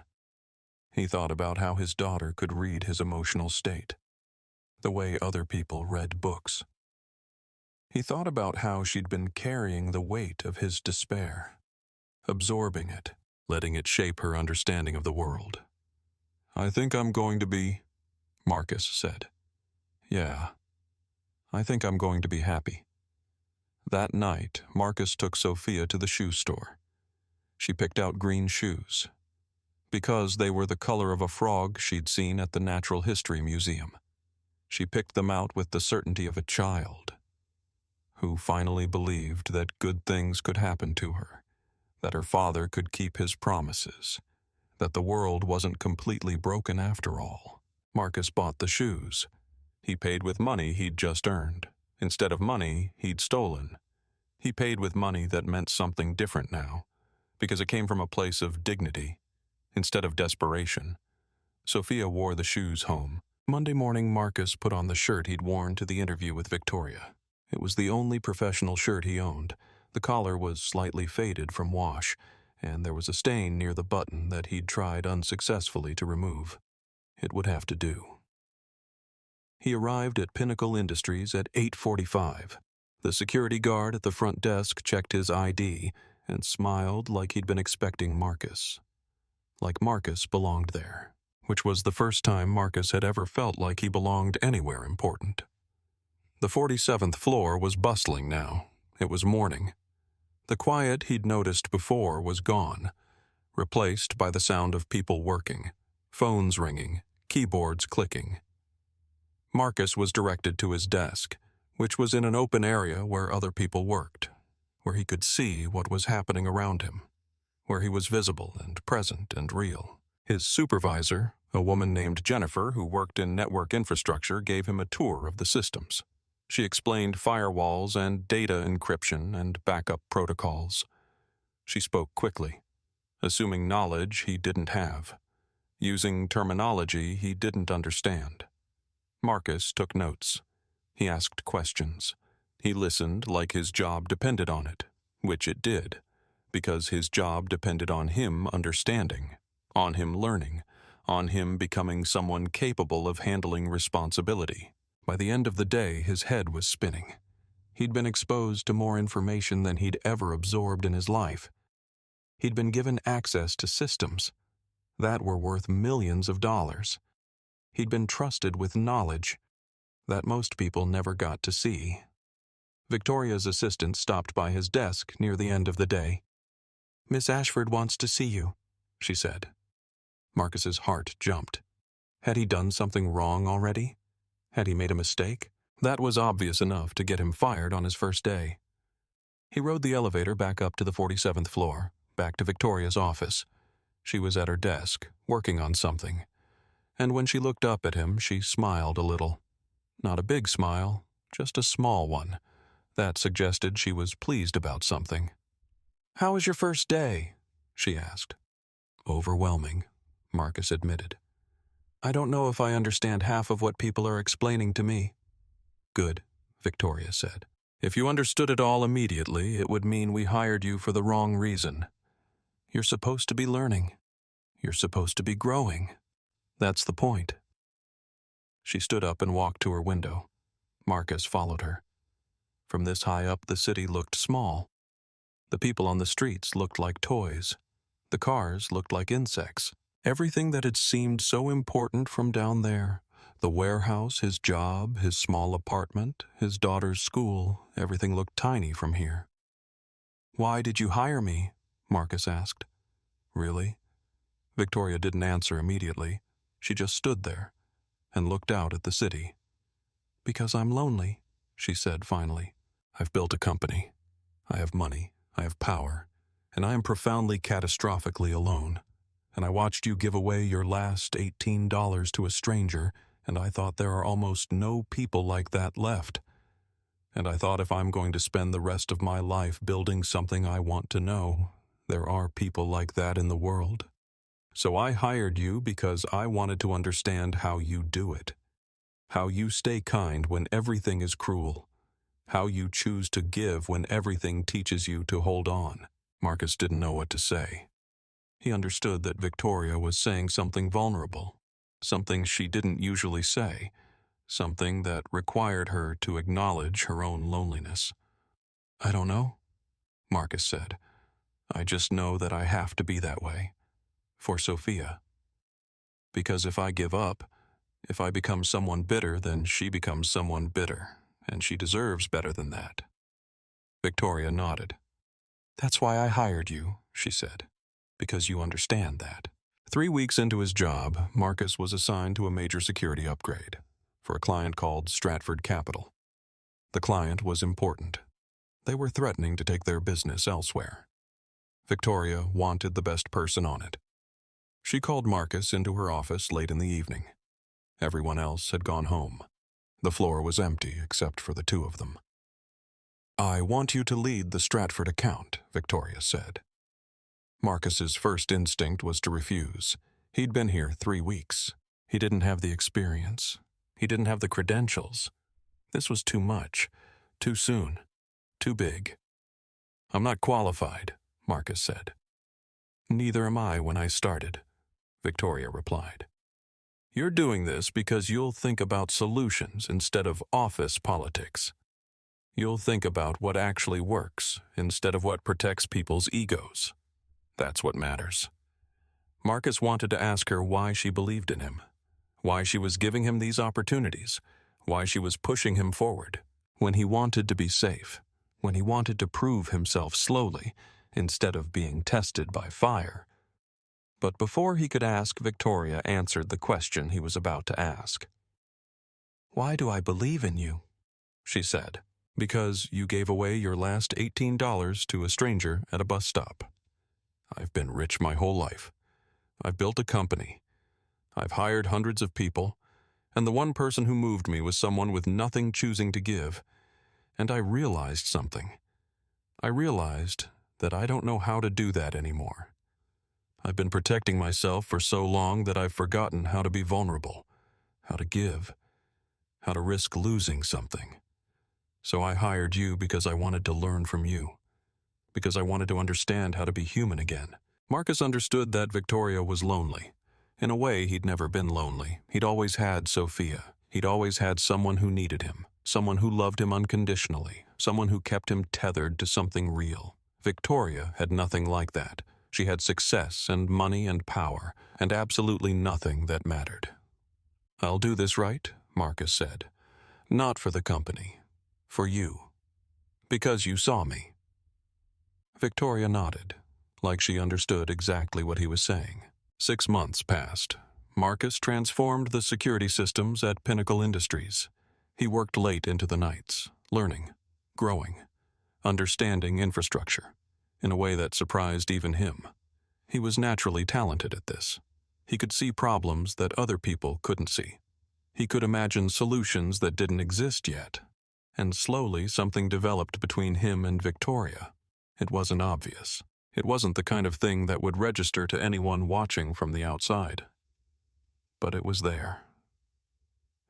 He thought about how his daughter could read his emotional state, the way other people read books. He thought about how she'd been carrying the weight of his despair, absorbing it, letting it shape her understanding of the world. "I think I'm going to be," Marcus said. "Yeah, I think I'm going to be happy." That night, Marcus took Sophia to the shoe store. She picked out green shoes, because they were the color of a frog she'd seen at the Natural History Museum. She picked them out with the certainty of a child who finally believed that good things could happen to her, that her father could keep his promises, that the world wasn't completely broken after all. Marcus bought the shoes. He paid with money he'd just earned, instead of money he'd stolen. He paid with money that meant something different now, because it came from a place of dignity, instead of desperation. Sophia wore the shoes home. Monday morning, Marcus put on the shirt he'd worn to the interview with Victoria. It was the only professional shirt he owned. The collar was slightly faded from wash, and there was a stain near the button that he'd tried unsuccessfully to remove. It would have to do. He arrived at Pinnacle Industries at 8:45. The security guard at the front desk checked his ID and smiled like he'd been expecting Marcus. Like Marcus belonged there, which was the first time Marcus had ever felt like he belonged anywhere important. The 47th floor was bustling now. It was morning. The quiet he'd noticed before was gone, replaced by the sound of people working, phones ringing, keyboards clicking. Marcus was directed to his desk, which was in an open area where other people worked, where he could see what was happening around him, where he was visible and present and real. His supervisor, a woman named Jennifer who worked in network infrastructure, gave him a tour of the systems. She explained firewalls and data encryption and backup protocols. She spoke quickly, assuming knowledge he didn't have, using terminology he didn't understand. Marcus took notes. He asked questions. He listened like his job depended on it, which it did, because his job depended on him understanding, on him learning, on him becoming someone capable of handling responsibility. By the end of the day, his head was spinning. He'd been exposed to more information than he'd ever absorbed in his life. He'd been given access to systems that were worth millions of dollars. He'd been trusted with knowledge that most people never got to see. Victoria's assistant stopped by his desk near the end of the day. "Miss Ashford wants to see you," she said. Marcus's heart jumped. Had he done something wrong already? Had he made a mistake? That was obvious enough to get him fired on his first day. He rode the elevator back up to the 47th floor, back to Victoria's office. She was at her desk, working on something. And when she looked up at him, she smiled a little. Not a big smile, just a small one. That suggested she was pleased about something. "How was your first day?" she asked. "Overwhelming," Marcus admitted. "I don't know if I understand half of what people are explaining to me." "Good," Victoria said. "If you understood it all immediately, it would mean we hired you for the wrong reason. You're supposed to be learning. You're supposed to be growing. That's the point." She stood up and walked to her window. Marcus followed her. From this high up, the city looked small. The people on the streets looked like toys. The cars looked like insects. Everything that had seemed so important from down there, the warehouse, his job, his small apartment, his daughter's school, everything looked tiny from here. "Why did you hire me?" Marcus asked. "Really?" Victoria didn't answer immediately. She just stood there and looked out at the city. "Because I'm lonely," she said finally. "I've built a company. I have money. I have power. And I am profoundly catastrophically alone. And I watched you give away your last $18 to a stranger, and I thought there are almost no people like that left. And I thought if I'm going to spend the rest of my life building something I want to know, there are people like that in the world. So I hired you because I wanted to understand how you do it. How you stay kind when everything is cruel. How you choose to give when everything teaches you to hold on." Marcus didn't know what to say. He understood that Victoria was saying something vulnerable, something she didn't usually say, something that required her to acknowledge her own loneliness. "I don't know," Marcus said. "I just know that I have to be that way. For Sophia. Because if I give up, if I become someone bitter, then she becomes someone bitter, and she deserves better than that." Victoria nodded. "That's why I hired you," she said, "because you understand that." 3 weeks into his job, Marcus was assigned to a major security upgrade for a client called Stratford Capital. The client was important. They were threatening to take their business elsewhere. Victoria wanted the best person on it. She called Marcus into her office late in the evening. Everyone else had gone home. The floor was empty except for the two of them. "I want you to lead the Stratford account," Victoria said. Marcus's first instinct was to refuse. He'd been here 3 weeks. He didn't have the experience. He didn't have the credentials. This was too much, too soon, too big. "I'm not qualified," Marcus said. "Neither am I when I started," Victoria replied. "You're doing this because you'll think about solutions instead of office politics. You'll think about what actually works instead of what protects people's egos. That's what matters." Marcus wanted to ask her why she believed in him, why she was giving him these opportunities, why she was pushing him forward, when he wanted to be safe, when he wanted to prove himself slowly instead of being tested by fire. But before he could ask, Victoria answered the question he was about to ask. "Why do I believe in you?" she said. "Because you gave away your last $18 to a stranger at a bus stop. I've been rich my whole life. I've built a company. I've hired hundreds of people, and the one person who moved me was someone with nothing choosing to give. And I realized something. I realized that I don't know how to do that anymore. I've been protecting myself for so long that I've forgotten how to be vulnerable, how to give, how to risk losing something. So I hired you because I wanted to learn from you, because I wanted to understand how to be human again." Marcus understood that Victoria was lonely. In a way, he'd never been lonely. He'd always had Sophia. He'd always had someone who needed him, someone who loved him unconditionally, someone who kept him tethered to something real. Victoria had nothing like that. She had success and money and power, and absolutely nothing that mattered. "I'll do this right," Marcus said. "Not for the company. For you. Because you saw me." Victoria nodded, like she understood exactly what he was saying. 6 months passed. Marcus transformed the security systems at Pinnacle Industries. He worked late into the nights, learning, growing, understanding infrastructure, in a way that surprised even him. He was naturally talented at this. He could see problems that other people couldn't see. He could imagine solutions that didn't exist yet. And slowly something developed between him and Victoria. It wasn't obvious. It wasn't the kind of thing that would register to anyone watching from the outside. But it was there.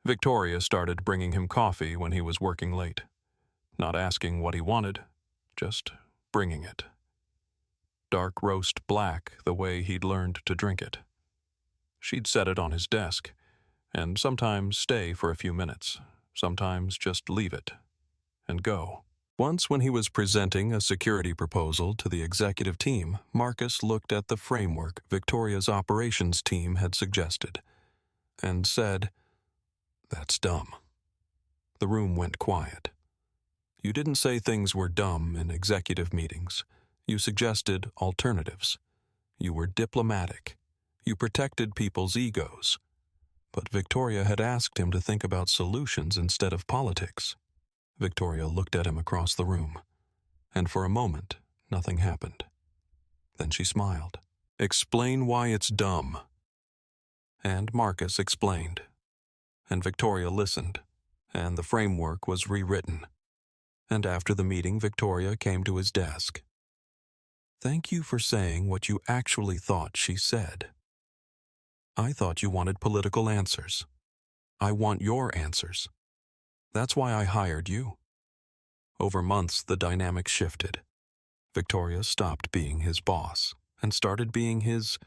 Victoria started bringing him coffee when he was working late. Not asking what he wanted, just bringing it. Dark roast black the way he'd learned to drink it. She'd set it on his desk, and sometimes stay for a few minutes, sometimes just leave it and go. Once when he was presenting a security proposal to the executive team, Marcus looked at the framework Victoria's operations team had suggested and said, "That's dumb." The room went quiet. You didn't say things were dumb in executive meetings. You suggested alternatives. You were diplomatic. You protected people's egos. But Victoria had asked him to think about solutions instead of politics. Victoria looked at him across the room, and for a moment, nothing happened. Then she smiled. "Explain why it's dumb." And Marcus explained. And Victoria listened, and the framework was rewritten. And after the meeting, Victoria came to his desk. "Thank you for saying what you actually thought she said. I thought you wanted political answers. I want your answers. That's why I hired you." Over months, the dynamic shifted. Victoria stopped being his boss and started being his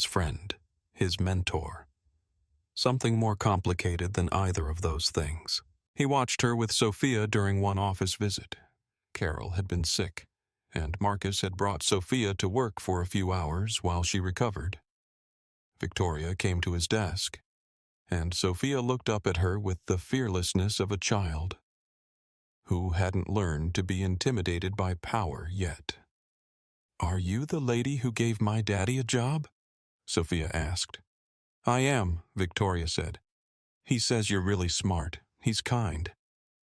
friend, his mentor. Something more complicated than either of those things. He watched her with Sophia during one office visit. Carol had been sick, and Marcus had brought Sophia to work for a few hours while she recovered. Victoria came to his desk, and Sophia looked up at her with the fearlessness of a child. who hadn't learned to be intimidated by power yet. "Are you the lady who gave my daddy a job?" Sophia asked. "I am," Victoria said. "He says you're really smart. He's kind.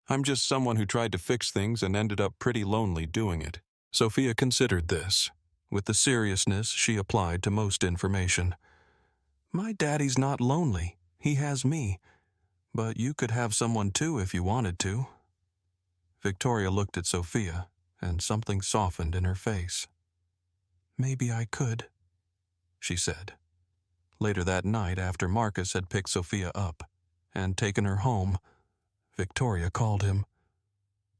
I'm just someone who tried to fix things and ended up pretty lonely doing it." Sophia considered this, with the seriousness she applied to most information. "My daddy's not lonely. He has me. But you could have someone too if you wanted to." Victoria looked at Sophia, and something softened in her face. "Maybe I could," she said. Later that night, after Marcus had picked Sophia up and taken her home, Victoria called him.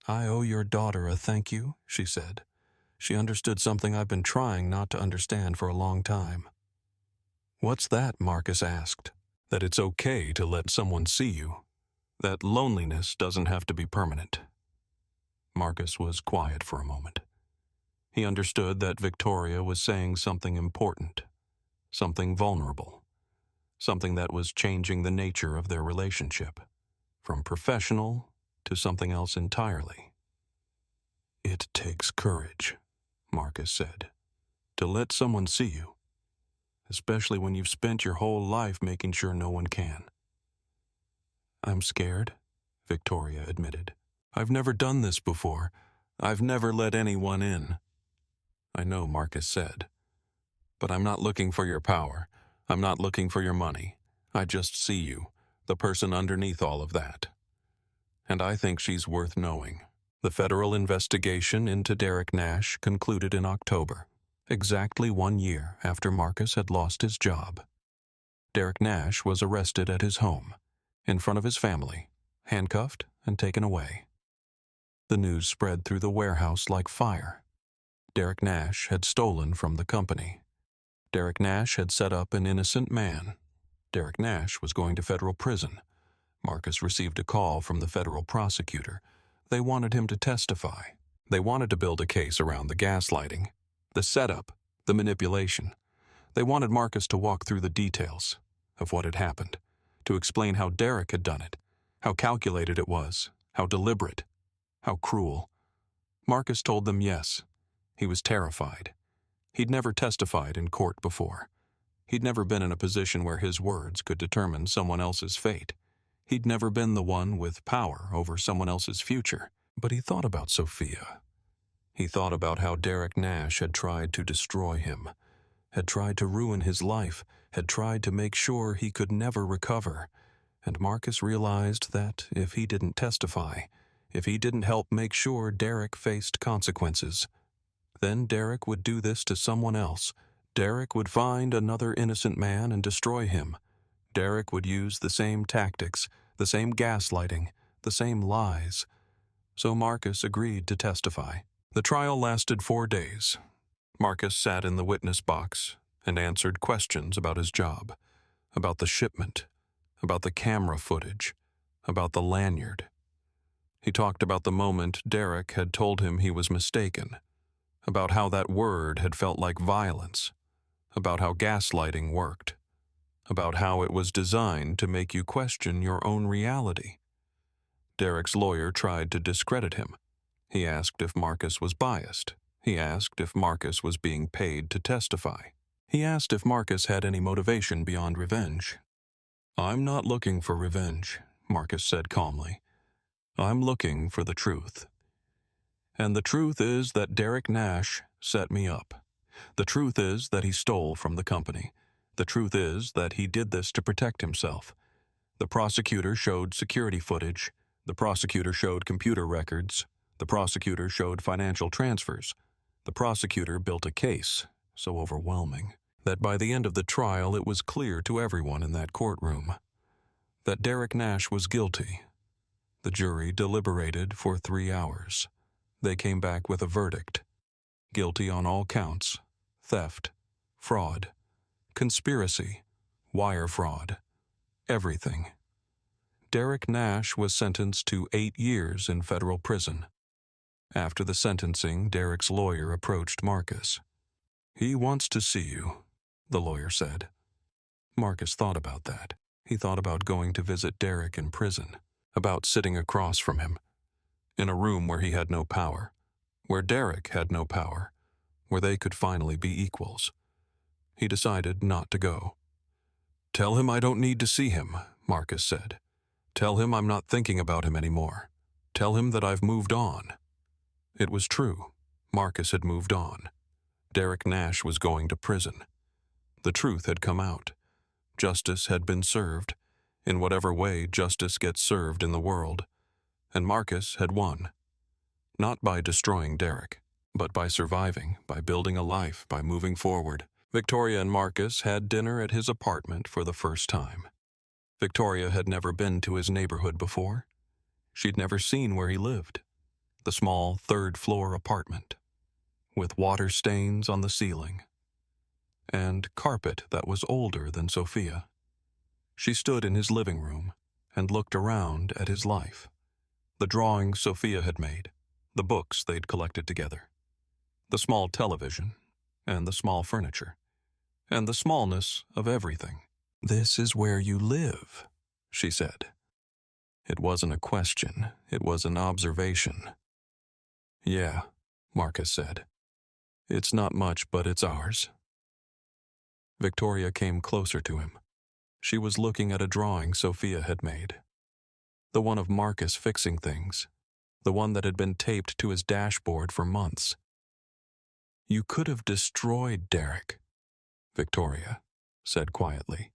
"I owe your daughter a thank you," she said. "She understood something I've been trying not to understand for a long time." "What's that?" Marcus asked. "That it's okay to let someone see you. That loneliness doesn't have to be permanent." Marcus was quiet for a moment. He understood that Victoria was saying something important, something vulnerable, something that was changing the nature of their relationship, from professional to something else entirely. "It takes courage," Marcus said, "to let someone see you, especially when you've spent your whole life making sure no one can." "I'm scared," Victoria admitted. "I've never done this before. I've never let anyone in." "I know," Marcus said. "But I'm not looking for your power. I'm not looking for your money. I just see you, the person underneath all of that. And I think she's worth knowing." The federal investigation into Derek Nash concluded in October, exactly 1 year after Marcus had lost his job. Derek Nash was arrested at his home, in front of his family, handcuffed and taken away. The news spread through the warehouse like fire. Derek Nash had stolen from the company. Derek Nash had set up an innocent man. Derek Nash was going to federal prison. Marcus received a call from the federal prosecutor. They wanted him to testify. They wanted to build a case around the gaslighting, the setup, the manipulation. They wanted Marcus to walk through the details of what had happened, to explain how Derek had done it, how calculated it was, how deliberate, how cruel. Marcus told them yes. He was terrified. He'd never testified in court before. He'd never been in a position where his words could determine someone else's fate. He'd never been the one with power over someone else's future. But he thought about Sophia. He thought about how Derek Nash had tried to destroy him, had tried to ruin his life, had tried to make sure he could never recover. And Marcus realized that if he didn't testify, if he didn't help make sure Derek faced consequences, then Derek would do this to someone else. Derek would find another innocent man and destroy him. Derek would use the same tactics, the same gaslighting, the same lies. So Marcus agreed to testify. The trial lasted 4 days. Marcus sat in the witness box and answered questions about his job, about the shipment, about the camera footage, about the lanyard. He talked about the moment Derek had told him he was mistaken, about how that word had felt like violence, about how gaslighting worked, about how it was designed to make you question your own reality. Derek's lawyer tried to discredit him. He asked if Marcus was biased. He asked if Marcus was being paid to testify. He asked if Marcus had any motivation beyond revenge. "I'm not looking for revenge," Marcus said calmly. "I'm looking for the truth. And the truth is that Derek Nash set me up. The truth is that he stole from the company. The truth is that he did this to protect himself. The prosecutor showed security footage. The prosecutor showed computer records. The prosecutor showed financial transfers. The prosecutor built a case so overwhelming that by the end of the trial it was clear to everyone in that courtroom that Derek Nash was guilty. The jury deliberated for 3 hours. They came back with a verdict. Guilty on all counts: theft, fraud, conspiracy, wire fraud, everything. Derek Nash was sentenced to 8 years in federal prison. After the sentencing, Derek's lawyer approached Marcus. "He wants to see you," the lawyer said. Marcus thought about that. He thought about going to visit Derek in prison, about sitting across from him. in a room where he had no power, where Derek had no power, where they could finally be equals. He decided not to go. "Tell him I don't need to see him," Marcus said. "Tell him I'm not thinking about him anymore. Tell him that I've moved on." It was true. Marcus had moved on. Derek Nash was going to prison. The truth had come out. Justice had been served, in whatever way justice gets served in the world, and Marcus had won. Not by destroying Derek, but by surviving, by building a life, by moving forward. Victoria and Marcus had dinner at his apartment for the first time. Victoria had never been to his neighborhood before. She'd never seen where he lived. The small third-floor apartment, with water stains on the ceiling, and carpet that was older than Sophia. She stood in his living room and looked around at his life. The drawings Sophia had made, the books they'd collected together, the small television, and the small furniture, and the smallness of everything. "This is where you live," she said. It wasn't a question, it was an observation. "Yeah," Marcus said. "It's not much, but it's ours." Victoria came closer to him. She was looking at a drawing Sophia had made. The one of Marcus fixing things. The one that had been taped to his dashboard for months. "You could have destroyed Derek," Victoria said quietly.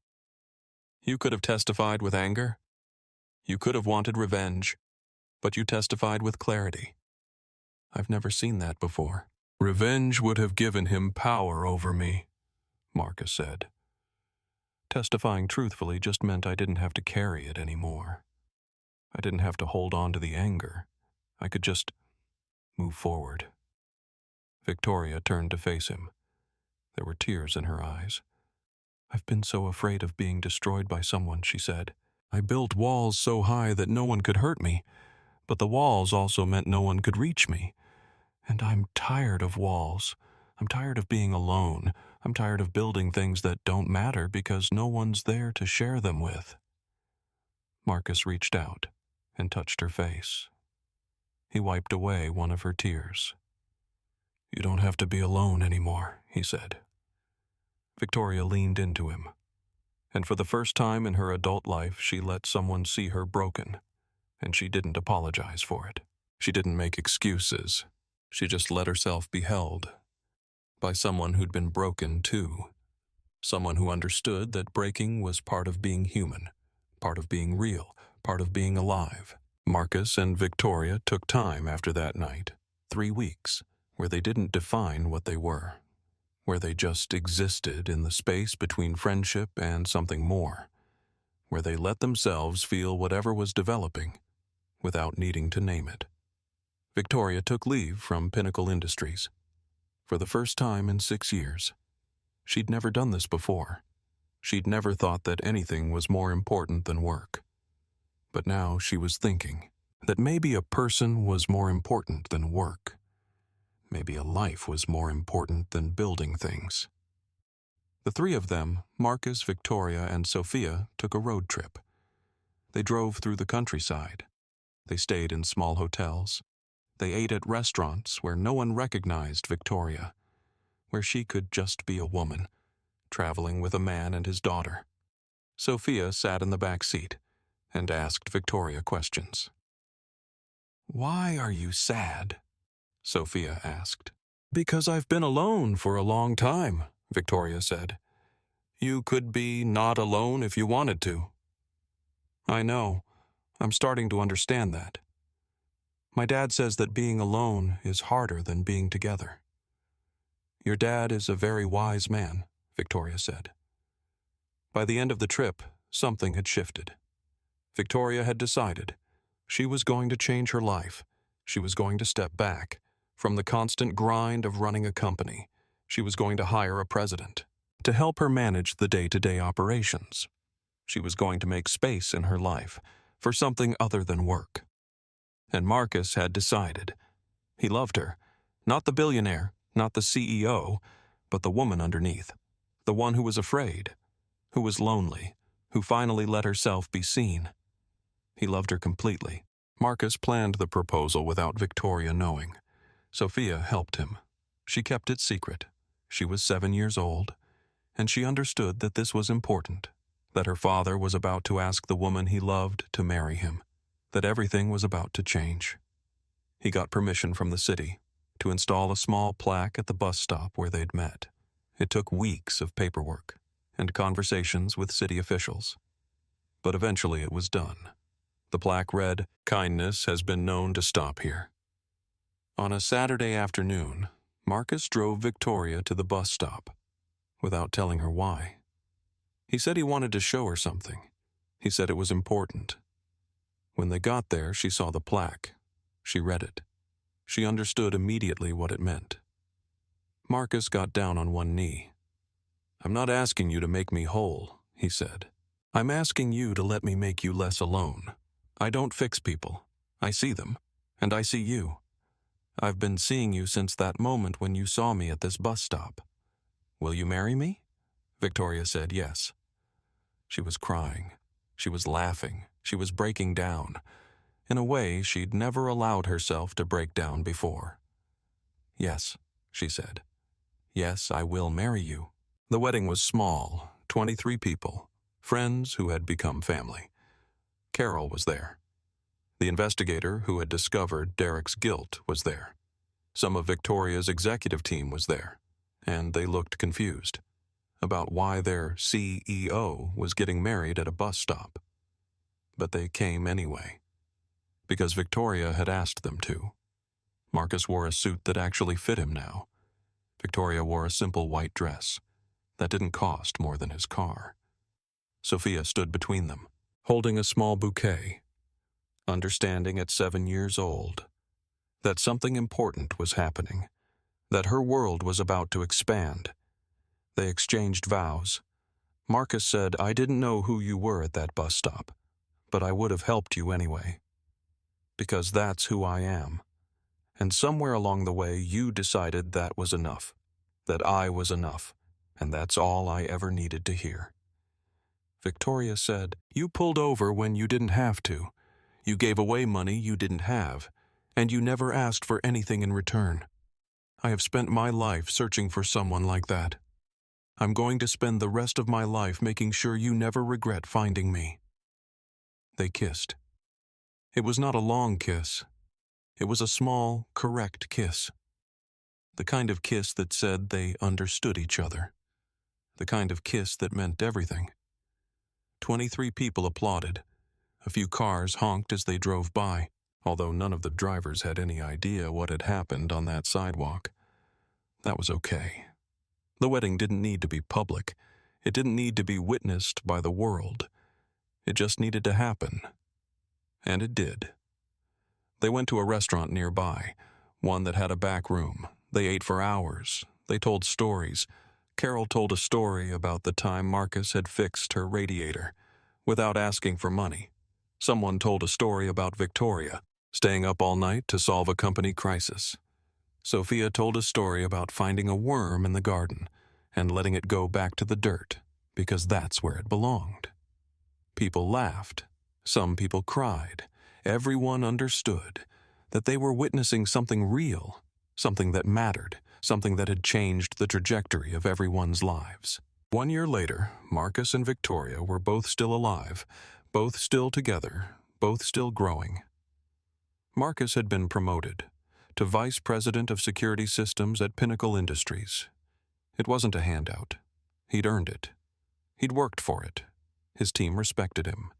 "You could have testified with anger. You could have wanted revenge, but you testified with clarity. I've never seen that before." "Revenge would have given him power over me," Marcus said. Testifying truthfully just meant I didn't have to carry it anymore. I didn't have to hold on to the anger. I could just move forward. Victoria turned to face him. There were tears in her eyes. "I've been so afraid of being destroyed by someone," she said. "I built walls so high that no one could hurt me, but the walls also meant no one could reach me. And I'm tired of walls. I'm tired of being alone. I'm tired of building things that don't matter because no one's there to share them with." Marcus reached out and touched her face. He wiped away one of her tears. "You don't have to be alone anymore," he said. Victoria leaned into him, and for the first time in her adult life she let someone see her broken, and she didn't apologize for it. She didn't make excuses. She just let herself be held by someone who'd been broken too. Someone who understood that breaking was part of being human, part of being real, part of being alive. Marcus and Victoria took time after that night, 3 weeks, where they didn't define what they were, where they just existed in the space between friendship and something more, where they let themselves feel whatever was developing without needing to name it. Victoria took leave from Pinnacle Industries. For the first time in 6 years. She'd never done this before. She'd never thought that anything was more important than work. But now she was thinking that maybe a person was more important than work. Maybe a life was more important than building things. The three of them, Marcus, Victoria, and Sophia, took a road trip. They drove through the countryside. They stayed in small hotels. They ate at restaurants where no one recognized Victoria, where she could just be a woman, traveling with a man and his daughter. Sophia sat in the back seat and asked Victoria questions. "Why are you sad?" Sophia asked. "Because I've been alone for a long time," Victoria said. "You could be not alone if you wanted to." "I know. I'm starting to understand that. My dad says that being alone is harder than being together." "Your dad is a very wise man," Victoria said. By the end of the trip, something had shifted. Victoria had decided she was going to change her life. She was going to step back from the constant grind of running a company. She was going to hire a president to help her manage the day-to-day operations. She was going to make space in her life for something other than work. And Marcus had decided. He loved her, not the billionaire, not the CEO, but the woman underneath, the one who was afraid, who was lonely, who finally let herself be seen. He loved her completely, Marcus planned the proposal without Victoria knowing. Sophia helped him. She kept it secret. She was 7 years old, and she understood that this was important, that her father was about to ask the woman he loved to marry him, that everything was about to change. He got permission from the city to install a small plaque at the bus stop where they'd met. It took weeks of paperwork and conversations with city officials, but eventually it was done. The plaque read, "Kindness has been known to stop here." On a Saturday afternoon, Marcus drove Victoria to the bus stop without telling her why. He said he wanted to show her something. He said it was important. When they got there, she saw the plaque. She read it. She understood immediately what it meant. Marcus got down on one knee. "I'm not asking you to make me whole," he said. "I'm asking you to let me make you less alone. I don't fix people. I see them, and I see you. I've been seeing you since that moment when you saw me at this bus stop. Will you marry me?" Victoria said yes. She was crying. She was laughing. She was breaking down. In a way, she'd never allowed herself to break down before. "Yes," she said. "Yes, I will marry you." The wedding was small, 23 people, friends who had become family. Carol was there. The investigator who had discovered Derek's guilt was there. Some of Victoria's executive team was there, and they looked confused about why their CEO was getting married at a bus stop. But they came anyway, because Victoria had asked them to. Marcus wore a suit that actually fit him now. Victoria wore a simple white dress that didn't cost more than his car. Sophia stood between them, holding a small bouquet, understanding at 7 years old that something important was happening, that her world was about to expand. They exchanged vows. Marcus said, "I didn't know who you were at that bus stop, but I would have helped you anyway, because that's who I am. And somewhere along the way, you decided that was enough, that I was enough, and that's all I ever needed to hear." Victoria said, "You pulled over when you didn't have to. You gave away money you didn't have, and you never asked for anything in return. I have spent my life searching for someone like that. I'm going to spend the rest of my life making sure you never regret finding me." They kissed. It was not a long kiss. It was a small, correct kiss. The kind of kiss that said they understood each other. The kind of kiss that meant everything. 23 people applauded. A few cars honked as they drove by, although none of the drivers had any idea what had happened on that sidewalk. That was okay. The wedding didn't need to be public. It didn't need to be witnessed by the world. It just needed to happen. And it did. They went to a restaurant nearby, one that had a back room. They ate for hours. They told stories. Carol told a story about the time Marcus had fixed her radiator without asking for money. Someone told a story about Victoria staying up all night to solve a company crisis. Sophia told a story about finding a worm in the garden and letting it go back to the dirt because that's where it belonged. People laughed. Some people cried. Everyone understood that they were witnessing something real, something that mattered, something that had changed the trajectory of everyone's lives. 1 year later, Marcus and Victoria were both still alive, both still together, both still growing. Marcus had been promoted to Vice President of Security Systems at Pinnacle Industries. It wasn't a handout. He'd earned it. He'd worked for it. His team respected him.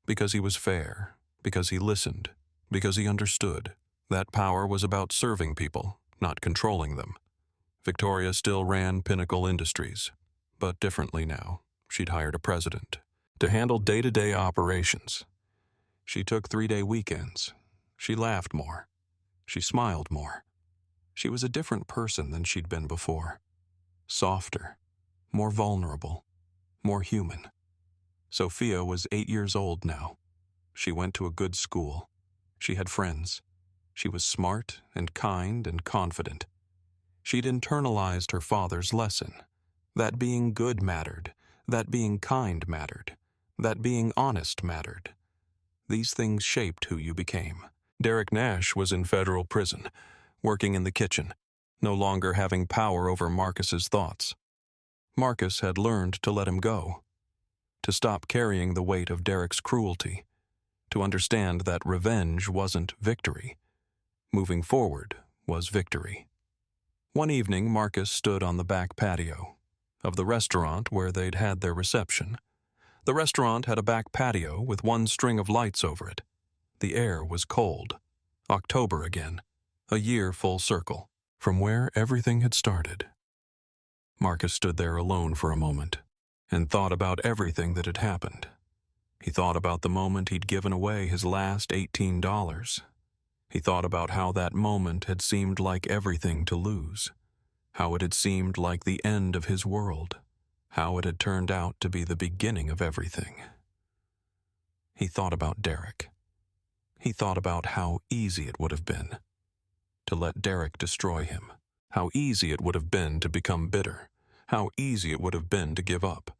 Because he was fair, because he listened, because he understood. That power was about serving people, not controlling them. Victoria still ran Pinnacle Industries, but differently now. She'd hired a president to handle day-to-day operations. She took 3-day weekends. She laughed more. She smiled more. She was a different person than she'd been before. Softer, more vulnerable, more human. Sophia was 8 years old now. She went to a good school. She had friends. She was smart and kind and confident. She'd internalized her father's lesson, that being good mattered, that being kind mattered, that being honest mattered. These things shaped who you became. Derek Nash was in federal prison, working in the kitchen, no longer having power over Marcus's thoughts. Marcus had learned to let him go, to stop carrying the weight of Derek's cruelty, to understand that revenge wasn't victory. Moving forward was victory. One evening, Marcus stood on the back patio of the restaurant where they'd had their reception. The restaurant had a back patio with one string of lights over it. The air was cold. October again. A year full circle, from where everything had started. Marcus stood there alone for a moment and thought about everything that had happened. He thought about the moment he'd given away his last $18. He thought about how that moment had seemed like everything to lose, how it had seemed like the end of his world, how it had turned out to be the beginning of everything. He thought about Derek. He thought about how easy it would have been to let Derek destroy him, how easy it would have been to become bitter, how easy it would have been to give up.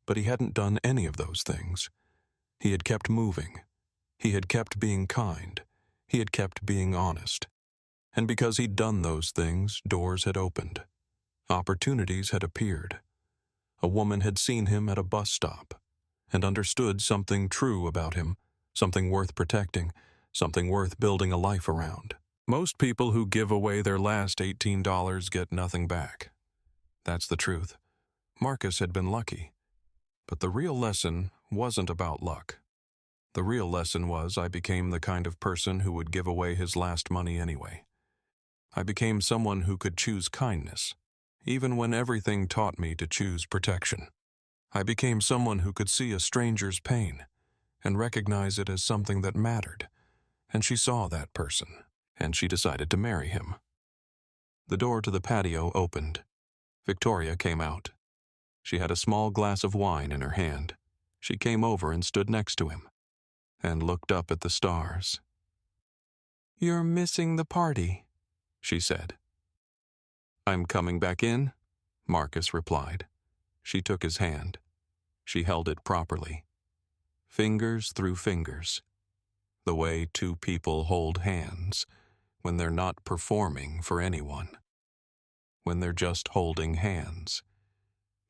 But he hadn't done any of those things. He had kept moving. He had kept being kind. He had kept being honest. And because he'd done those things, doors had opened. Opportunities had appeared. A woman had seen him at a bus stop and understood something true about him, something worth protecting, something worth building a life around. Most people who give away their last $18 get nothing back. That's the truth. Marcus had been lucky. But the real lesson wasn't about luck. The real lesson was I became the kind of person who would give away his last money anyway. I became someone who could choose kindness, even when everything taught me to choose protection. I became someone who could see a stranger's pain and recognize it as something that mattered, and she saw that person, and she decided to marry him. The door to the patio opened. Victoria came out. She had a small glass of wine in her hand. She came over and stood next to him and looked up at the stars. "You're missing the party," she said. "I'm coming back in," Marcus replied. She took his hand. She held it properly. Fingers through fingers. The way two people hold hands when they're not performing for anyone. When they're just holding hands.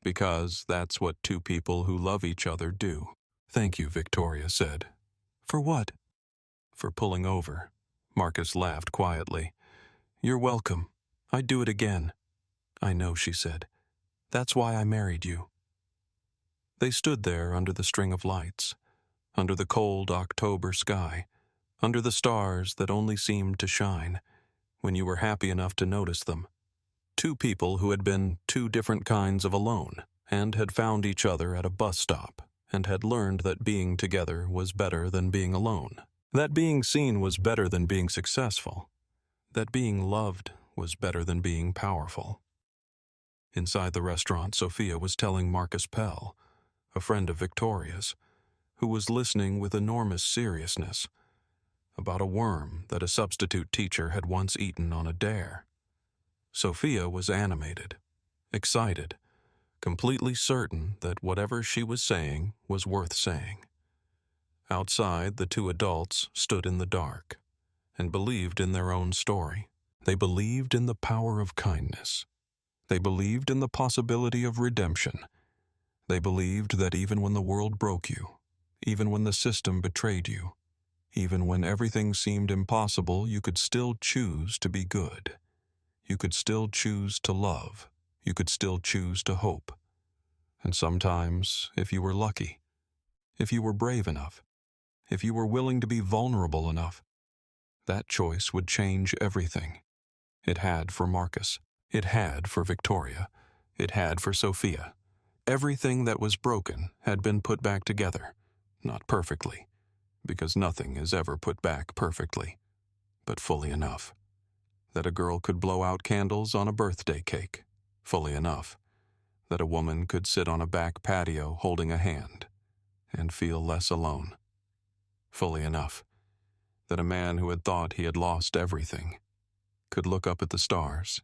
Because that's what two people who love each other do. "Thank you," Victoria said. "For what?" "For pulling over." Marcus laughed quietly. "You're welcome. I'd do it again." "I know," she said. "That's why I married you." They stood there under the string of lights, under the cold October sky, under the stars that only seemed to shine when you were happy enough to notice them. Two people who had been two different kinds of alone and had found each other at a bus stop and had learned that being together was better than being alone, that being seen was better than being successful, that being loved was better than being powerful. Inside the restaurant, Sophia was telling Marcus Pell, a friend of Victoria's, who was listening with enormous seriousness, about a worm that a substitute teacher had once eaten on a dare. Sophia was animated, excited, completely certain that whatever she was saying was worth saying. Outside, the two adults stood in the dark and believed in their own story. They believed in the power of kindness. They believed in the possibility of redemption. They believed that even when the world broke you, even when the system betrayed you, even when everything seemed impossible, you could still choose to be good. You could still choose to love. You could still choose to hope. And sometimes, if you were lucky, if you were brave enough, if you were willing to be vulnerable enough, that choice would change everything. It had for Marcus. It had for Victoria. It had for Sophia. Everything that was broken had been put back together. Not perfectly, because nothing is ever put back perfectly, but fully enough. That a girl could blow out candles on a birthday cake, fully enough. That a woman could sit on a back patio holding a hand and feel less alone, fully enough. That a man who had thought he had lost everything could look up at the stars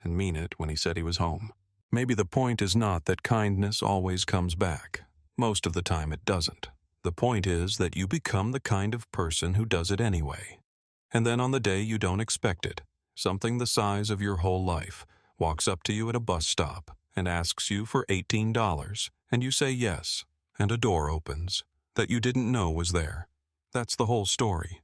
and mean it when he said he was home. Maybe the point is not that kindness always comes back. Most of the time it doesn't. The point is that you become the kind of person who does it anyway. And then on the day you don't expect it, something the size of your whole life walks up to you at a bus stop and asks you for $18, and you say yes, and a door opens that you didn't know was there. That's the whole story.